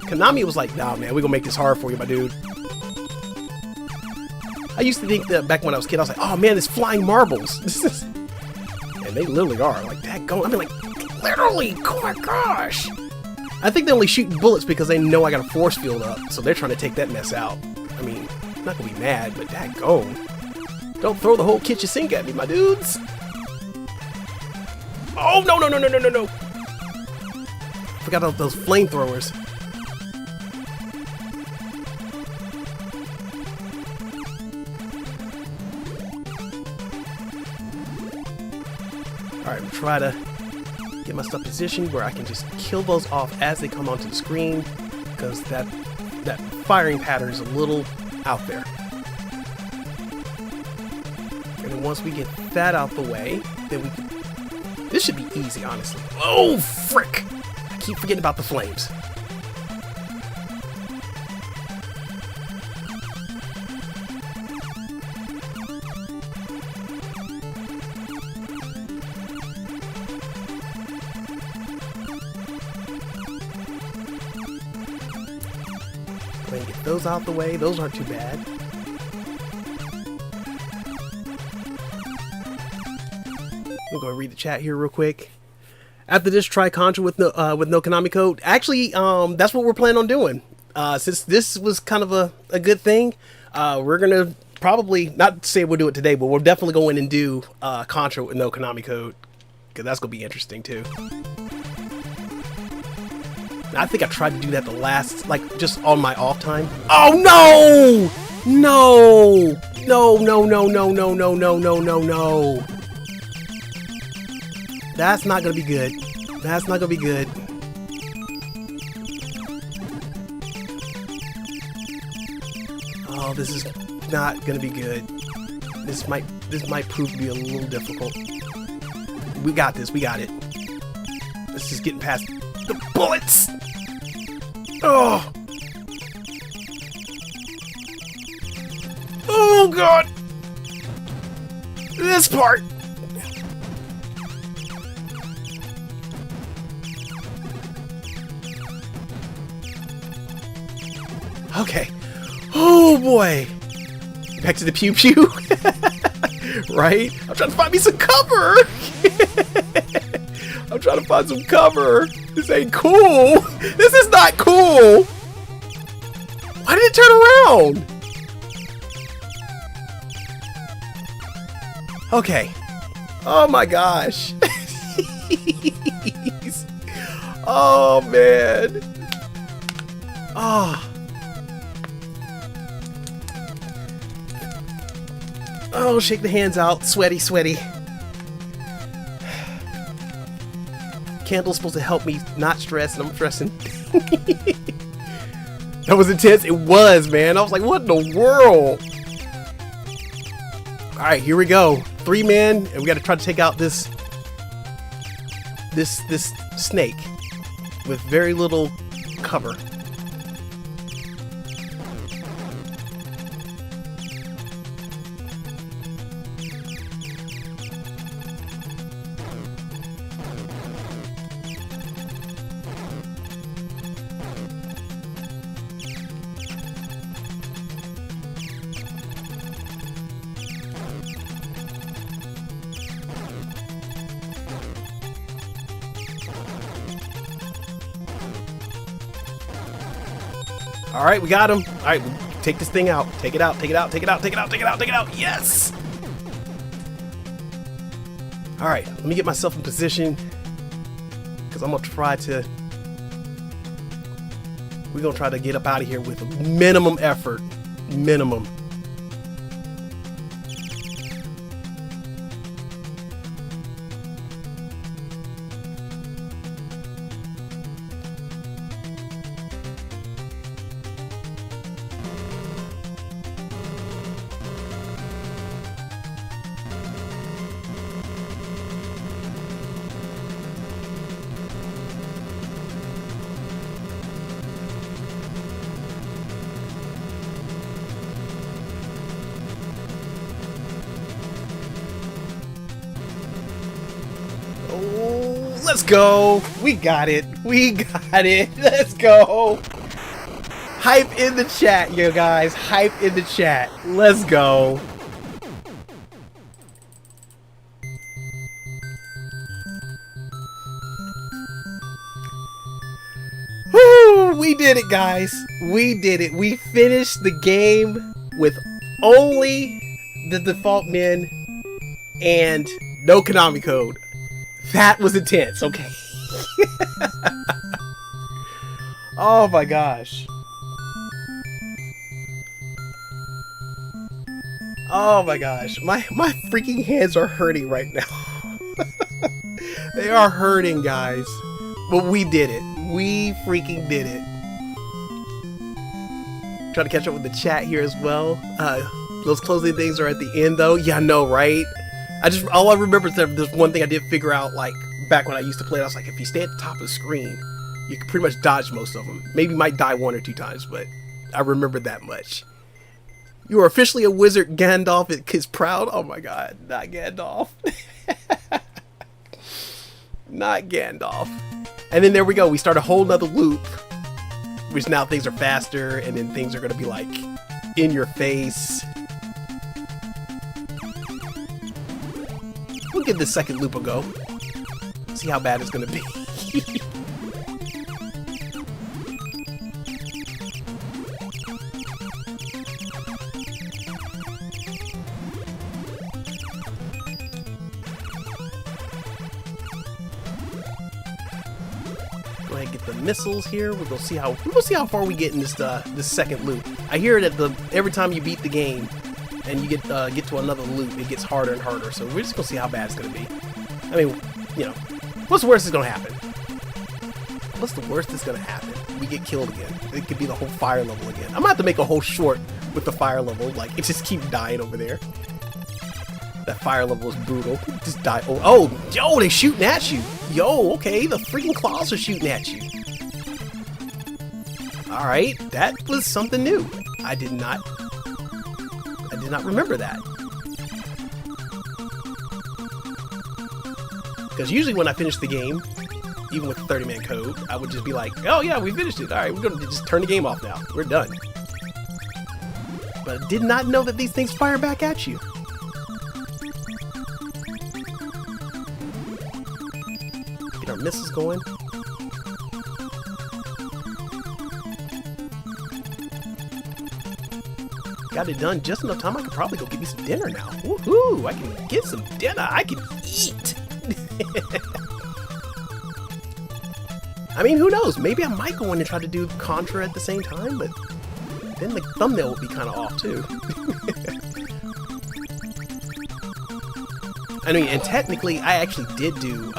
S1: Konami was like, nah man, we're gonna make this hard for you, my dude. I used to think that back when I was a kid, I was like, oh man, it's flying marbles. And they literally are. Like, that going. I mean, like, literally, oh my gosh. I think they only shoot bullets because they know I got a force field up, so they're trying to take that mess out. I mean, I'm not gonna be mad, but daggone. Don't throw the whole kitchen sink at me, my dudes. Oh, no, no, no, no, no, no, no. Forgot about those flamethrowers. Alright, we'll try to get my stuff positioned where I can just kill those off as they come onto the screen, because that firing pattern is a little out there. And then once we get that out the way, then we can... This should be easy, honestly. Oh, frick! I keep forgetting about the flames. Go ahead and get those out the way. Those aren't too bad. I'm going to read the chat here real quick. After this, try Contra with no Konami code. Actually, that's what we're planning on doing. Since this was kind of a good thing, we're going to probably, not say we'll do it today, but we'll definitely go in and do Contra with no Konami code, because that's going to be interesting too. I think I tried to do that the last, like, just on my off time. Oh no! No! No, no, no, no, no, no, no, no, no, no. That's not gonna be good. That's not gonna be good. Oh, this is not gonna be good. This might prove to be a little difficult. We got this, we got it. Let's just get past the bullets! Oh! Oh god! This part! Okay. Oh boy! Back to the pew pew. Right? I'm trying to find me some cover! I'm trying to find some cover! This ain't cool! This is not cool! Why did it turn around? Okay. Oh my gosh. Oh man. Oh. Oh, shake the hands out. Sweaty, sweaty. Candle's supposed to help me not stress, and I'm stressing. That was intense. It was, man. I was like, what in the world? Alright, here we go. 3 men, and we gotta try to take out this snake with very little cover. Alright, we got him. Alright, take this thing out. Take it out, take it out, take it out, take it out, take it out, take it out. Yes! Alright, let me get myself in position, because I'm going to try to... We're going to try to get up out of here with minimum effort. Minimum. Let's go. We got it. We got it. Let's go. Hype in the chat, you guys. Hype in the chat. Let's go. Woo! We did it, guys. We did it. We finished the game with only the default men and no Konami code. That was intense, okay. Oh my gosh. Oh my gosh. My freaking hands are hurting right now. They are hurting, guys. But we did it. We freaking did it. Try to catch up with the chat here as well. Those closing things are at the end, though. Yeah, I know, right? All I remember is that there's one thing I did figure out, like, back when I used to play it. I was like, if you stay at the top of the screen, you can pretty much dodge most of them. Maybe you might die 1 or 2 times, but I remember that much. You are officially a wizard, Gandalf is proud. Oh my god, not Gandalf. Not Gandalf. And then there we go. We start a whole nother loop, which now things are faster, and then things are going to be like in your face. We'll give this second loop a go. See how bad it's going to be. Go ahead and get the missiles here. We'll go see how far we get in this second loop. I hear that every time you beat the game and you get to another loop, it gets harder and harder. So we're just gonna see how bad it's gonna be. I mean, you know, what's the worst that's gonna happen? What's the worst that's gonna happen? We get killed again. It could be the whole fire level again. I'm gonna have to make a whole short with the fire level. Like, it just keeps dying over there. That fire level is brutal. Just die. Oh, yo, they shooting at you. Yo, okay, the freaking claws are shooting at you. All right, that was something new. I did not remember that. Because usually when I finish the game, even with the 30-man code, I would just be like, oh yeah, we finished it. All right, we're gonna just turn the game off now. We're done. But I did not know that these things fire back at you. Get our missiles going. Got it done just enough time. I could probably go get me some dinner now. Woohoo! I can get some dinner. I can eat. I mean, who knows? Maybe I might go in and try to do Contra at the same time, but then the thumbnail would be kind of off too. I mean, and technically, I actually did do.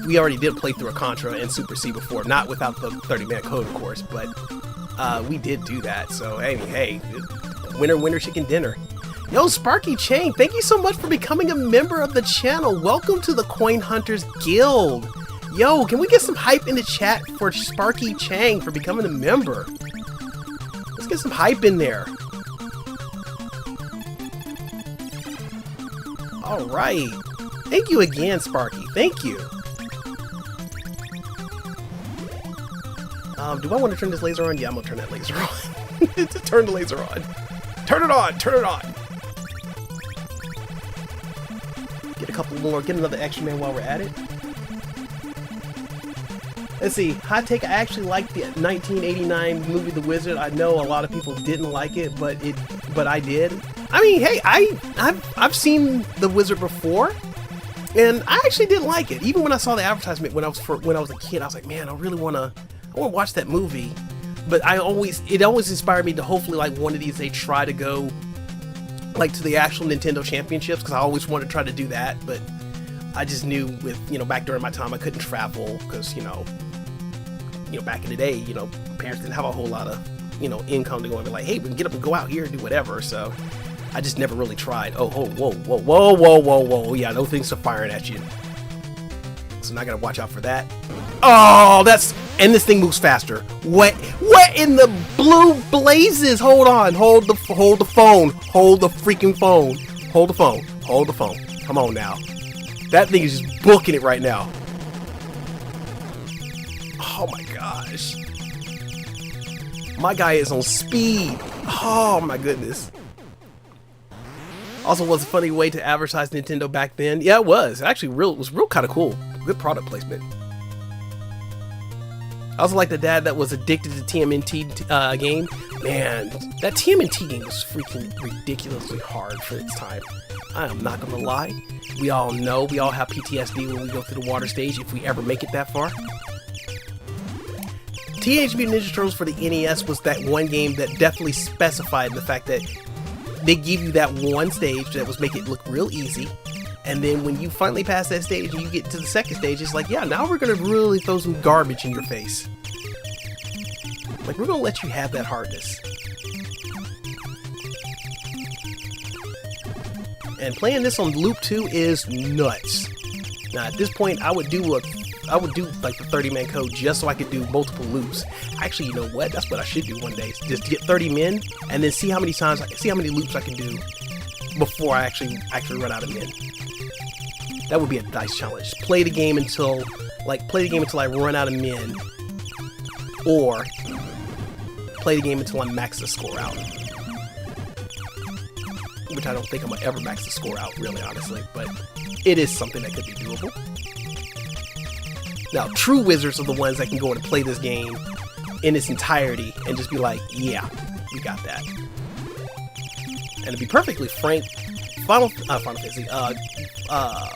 S1: We already did play through a Contra and Super C before, not without the 30-man code, of course, but we did do that. So hey, winner chicken dinner. Yo, Sparky Chang, thank you so much for becoming a member of the channel. Welcome to the Coin Hunters Guild. Yo, can we get some hype in the chat for Sparky Chang for becoming a member? Let's get some hype in there. All right. Thank you again, Sparky. Thank you. Do I want to turn this laser on? Yeah, I'm gonna turn that laser on. Turn the laser on. Turn it on. Turn it on. Get a couple more. Get another extra man while we're at it. Let's see. Hot take. I actually liked the 1989 movie The Wizard. I know a lot of people didn't like it, but I did. I mean, hey, I've seen The Wizard before, and I actually didn't like it. Even when I saw the advertisement when I was a kid, I was like, man, I want to watch that movie. But it always inspired me to hopefully, like, one of these they try to go like to the actual Nintendo Championships, because I always wanted to try to do that. But I just knew with, back during my time, I couldn't travel because, back in the day, parents didn't have a whole lot of, income to go and be like, hey, we can get up and go out here and do whatever. So I just never really tried. Oh, whoa. Yeah, those things are firing at you. So now I gotta watch out for that. Oh, and this thing moves faster. What in the blue blazes? Hold on, hold the phone. Hold the freaking phone. Hold the phone. Come on now. That thing is just booking it right now. Oh my gosh. My guy is on speed. Oh my goodness. Also, was a funny way to advertise Nintendo back then. Yeah, it was. Actually, it was real kind of cool. Good product placement. I also like the dad that was addicted to TMNT game. Man, that TMNT game was freaking ridiculously hard for its time. I am not gonna lie. We all know, we all have PTSD when we go through the water stage, if we ever make it that far. Teenage Mutant Ninja Turtles for the NES was that one game that definitely specified the fact that they give you that one stage that was make it look real easy, And then when you finally pass that stage and you get to the second stage, it's like, yeah, now we're gonna really throw some garbage in your face. Like, we're gonna let you have that hardness. And playing this on loop 2 is nuts. Now at this point, I would do like the 30-man code just so I could do multiple loops. Actually, you know what? That's what I should do one day. Just get 30 men and then see how many loops I can do before I actually run out of men. That would be a nice challenge. Play the game until I run out of men, or play the game until I max the score out. Which I don't think I'm gonna ever max the score out, really, honestly, but it is something that could be doable. Now, true wizards are the ones that can go in and play this game in its entirety and just be like, yeah, we got that. And to be perfectly frank, Final Fantasy,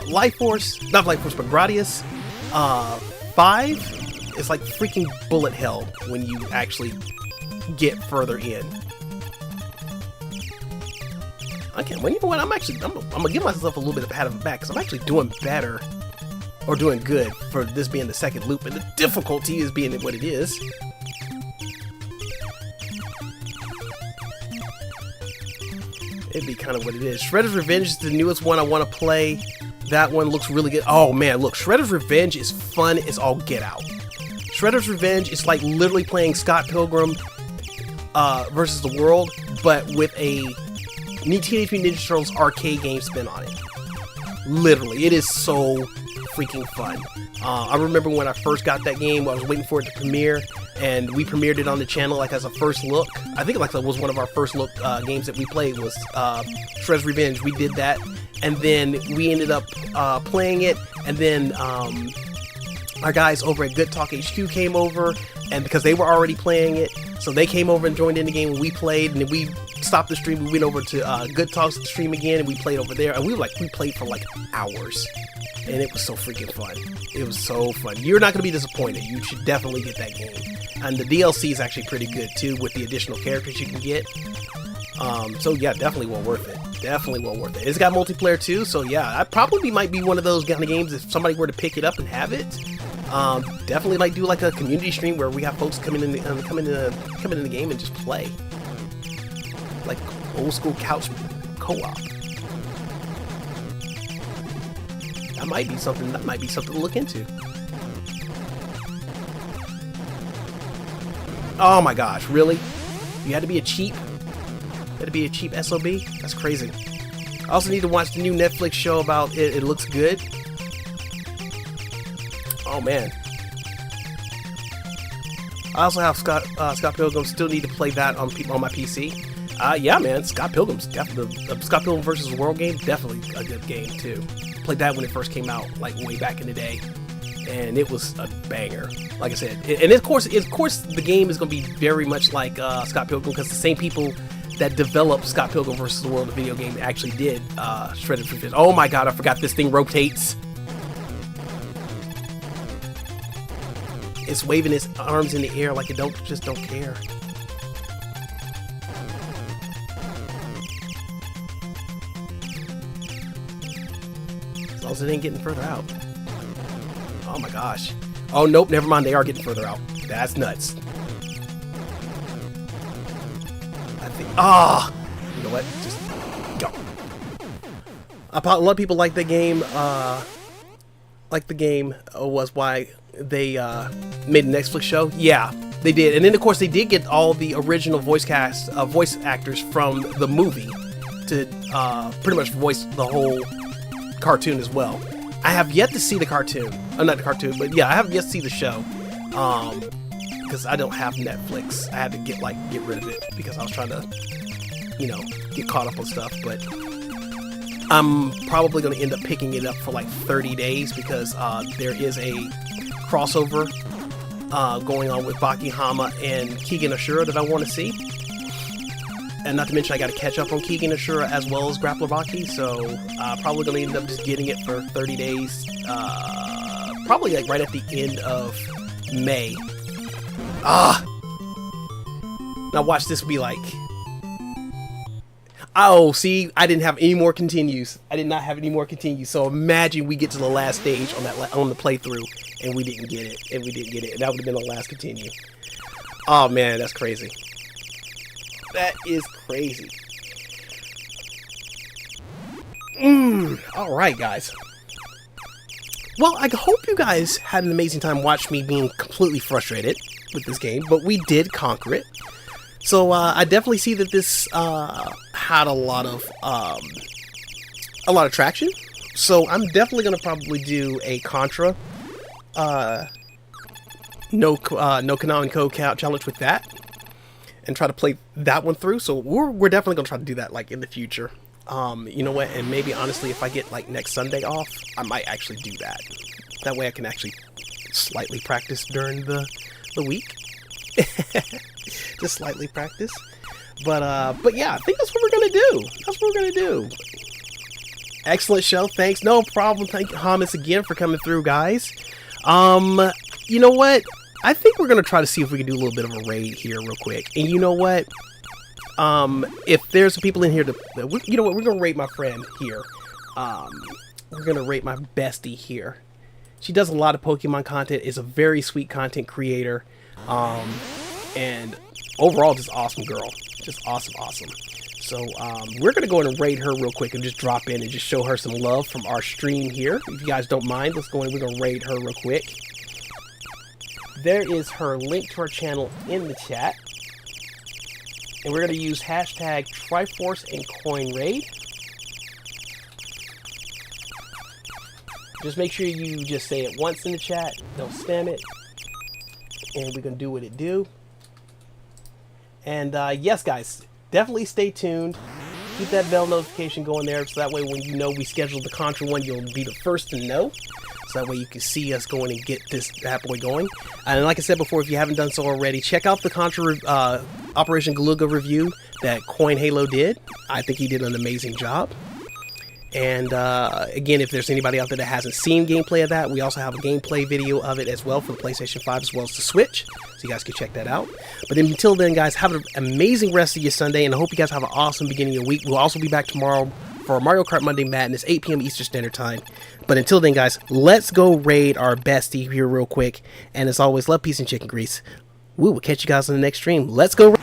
S1: Life Force, not Life Force, but Gradius 5 is like freaking bullet hell when you actually get further in. Okay, well, you know what? I'm gonna give myself a little bit of a pat on the back because I'm actually doing better, or doing good, for this being the second loop, and the difficulty is being what it is. It'd be kind of what it is. Shredder's Revenge is the newest one I want to play. That one looks really good. Oh man, look, Shredder's Revenge is fun as all get out. Shredder's Revenge is like literally playing Scott Pilgrim versus the World, but with a Teenage Mutant Ninja Turtles arcade game spin on it. Literally, it is so freaking fun. I remember when I first got that game, I was waiting for it to premiere, and we premiered it on the channel like as a first look. I think like that was one of our first look games that we played was Shredder's Revenge. We did that, and then we ended up playing it, and then our guys over at Good Talk HQ came over, and because they were already playing it, so they came over and joined in the game when we played, and then we stopped the stream, we went over to Good Talk's stream again, and we played over there, and we played for like hours, and it was so freaking fun. It was so fun. You're not going to be disappointed. You should definitely get that game. And the DLC is actually pretty good too, with the additional characters you can get. So yeah, definitely well worth it. Definitely well worth it. It's got multiplayer too, so yeah, I probably might be one of those kind of games if somebody were to pick it up and have it. Definitely might do like a community stream where we have folks come in the game and just play, like old school couch co-op. That might be something. That might be something to look into. Oh my gosh, really? You had to be a cheap? You had to be a cheap SOB? That's crazy. I also need to watch the new Netflix show about it. It looks good. Oh man. I also have Scott Pilgrim. Still need to play that on my PC. Yeah, man, Scott Pilgrim's definitely Scott Pilgrim versus the World game. Definitely a good game too. Played that when it first came out, like way back in the day, and it was a banger. Like I said, and of course, the game is going to be very much like Scott Pilgrim because the same people that developed Scott Pilgrim versus the World, the video game, actually did Shredder's Revenge. Oh my god, I forgot this thing rotates. It's waving its arms in the air like it just don't care. As long as it ain't getting further out. Oh my gosh. Oh nope, never mind, they are getting further out. That's nuts. I think, you know what, just go. A lot of people like the game, was why they made a Netflix show. Yeah, they did. And then of course they did get all the original voice actors from the movie to pretty much voice the whole cartoon as well. I have yet to see the cartoon. Not the cartoon, but yeah, I have yet to see the show. Because I don't have Netflix. I had to get rid of it because I was trying to, get caught up on stuff. But I'm probably going to end up picking it up for like 30 days because there is a crossover going on with Baki Hama and Keegan Ashura that I want to see. And not to mention I got to catch up on Keegan Ashura as well as Grappler Baki, so probably going to end up just getting it for 30 days, probably like right at the end of May. Now watch this be like, Oh, see, I didn't have any more continues. I did not have any more continues. So imagine we get to the last stage on the playthrough, and we didn't get it. And that would have been the last continue. Oh man, that's crazy. That is crazy. All right, guys. Well, I hope you guys had an amazing time watching me being completely frustrated with this game, but we did conquer it. So I definitely see that this had a lot of traction. So I'm definitely gonna probably do a Contra no Konami code count challenge with that, and try to play that one through. So we're definitely gonna try to do that like in the future. You know what? And maybe honestly, if I get like next Sunday off, I might actually do that. That way I can actually slightly practice during the week. Just slightly practice. But yeah, I think that's what we're gonna do. That's what we're gonna do. Excellent show. Thanks. No problem. Thank you, Hamas, again for coming through, guys. You know what? I think we're gonna try to see if we can do a little bit of a raid here real quick. And you know what? If there's some people in here you know what? We're gonna rate my friend here. We're gonna rate my bestie here. She does a lot of Pokemon content. Is a very sweet content creator. And overall, just awesome girl. Just awesome. So, we're going to go in and raid her real quick and just drop in and just show her some love from our stream here. If you guys don't mind, let's go in. We're going to raid her real quick. There is her link to our channel in the chat. And we're going to use hashtag Triforce and Coin Raid. Just make sure you just say it once in the chat. Don't spam it. And we're going to do what it do. And yes, guys, definitely stay tuned. Keep that bell notification going there, so that way when you know we scheduled the Contra one, you'll be the first to know. So that way you can see us going and get this bad boy going. And like I said before, if you haven't done so already, check out the Contra Operation Galuga review that Coin Halo did. I think he did an amazing job. And again, if there's anybody out there that hasn't seen gameplay of that, we also have a gameplay video of it as well for the PlayStation 5 as well as the Switch. So you guys can check that out. But until then, guys, have an amazing rest of your Sunday, and I hope you guys have an awesome beginning of the week. We'll also be back tomorrow for Mario Kart Monday Madness, 8 p.m. Eastern Standard Time. But until then, guys, let's go raid our bestie here real quick. And as always, love, peace, and chicken grease. We will catch you guys on the next stream. Let's go.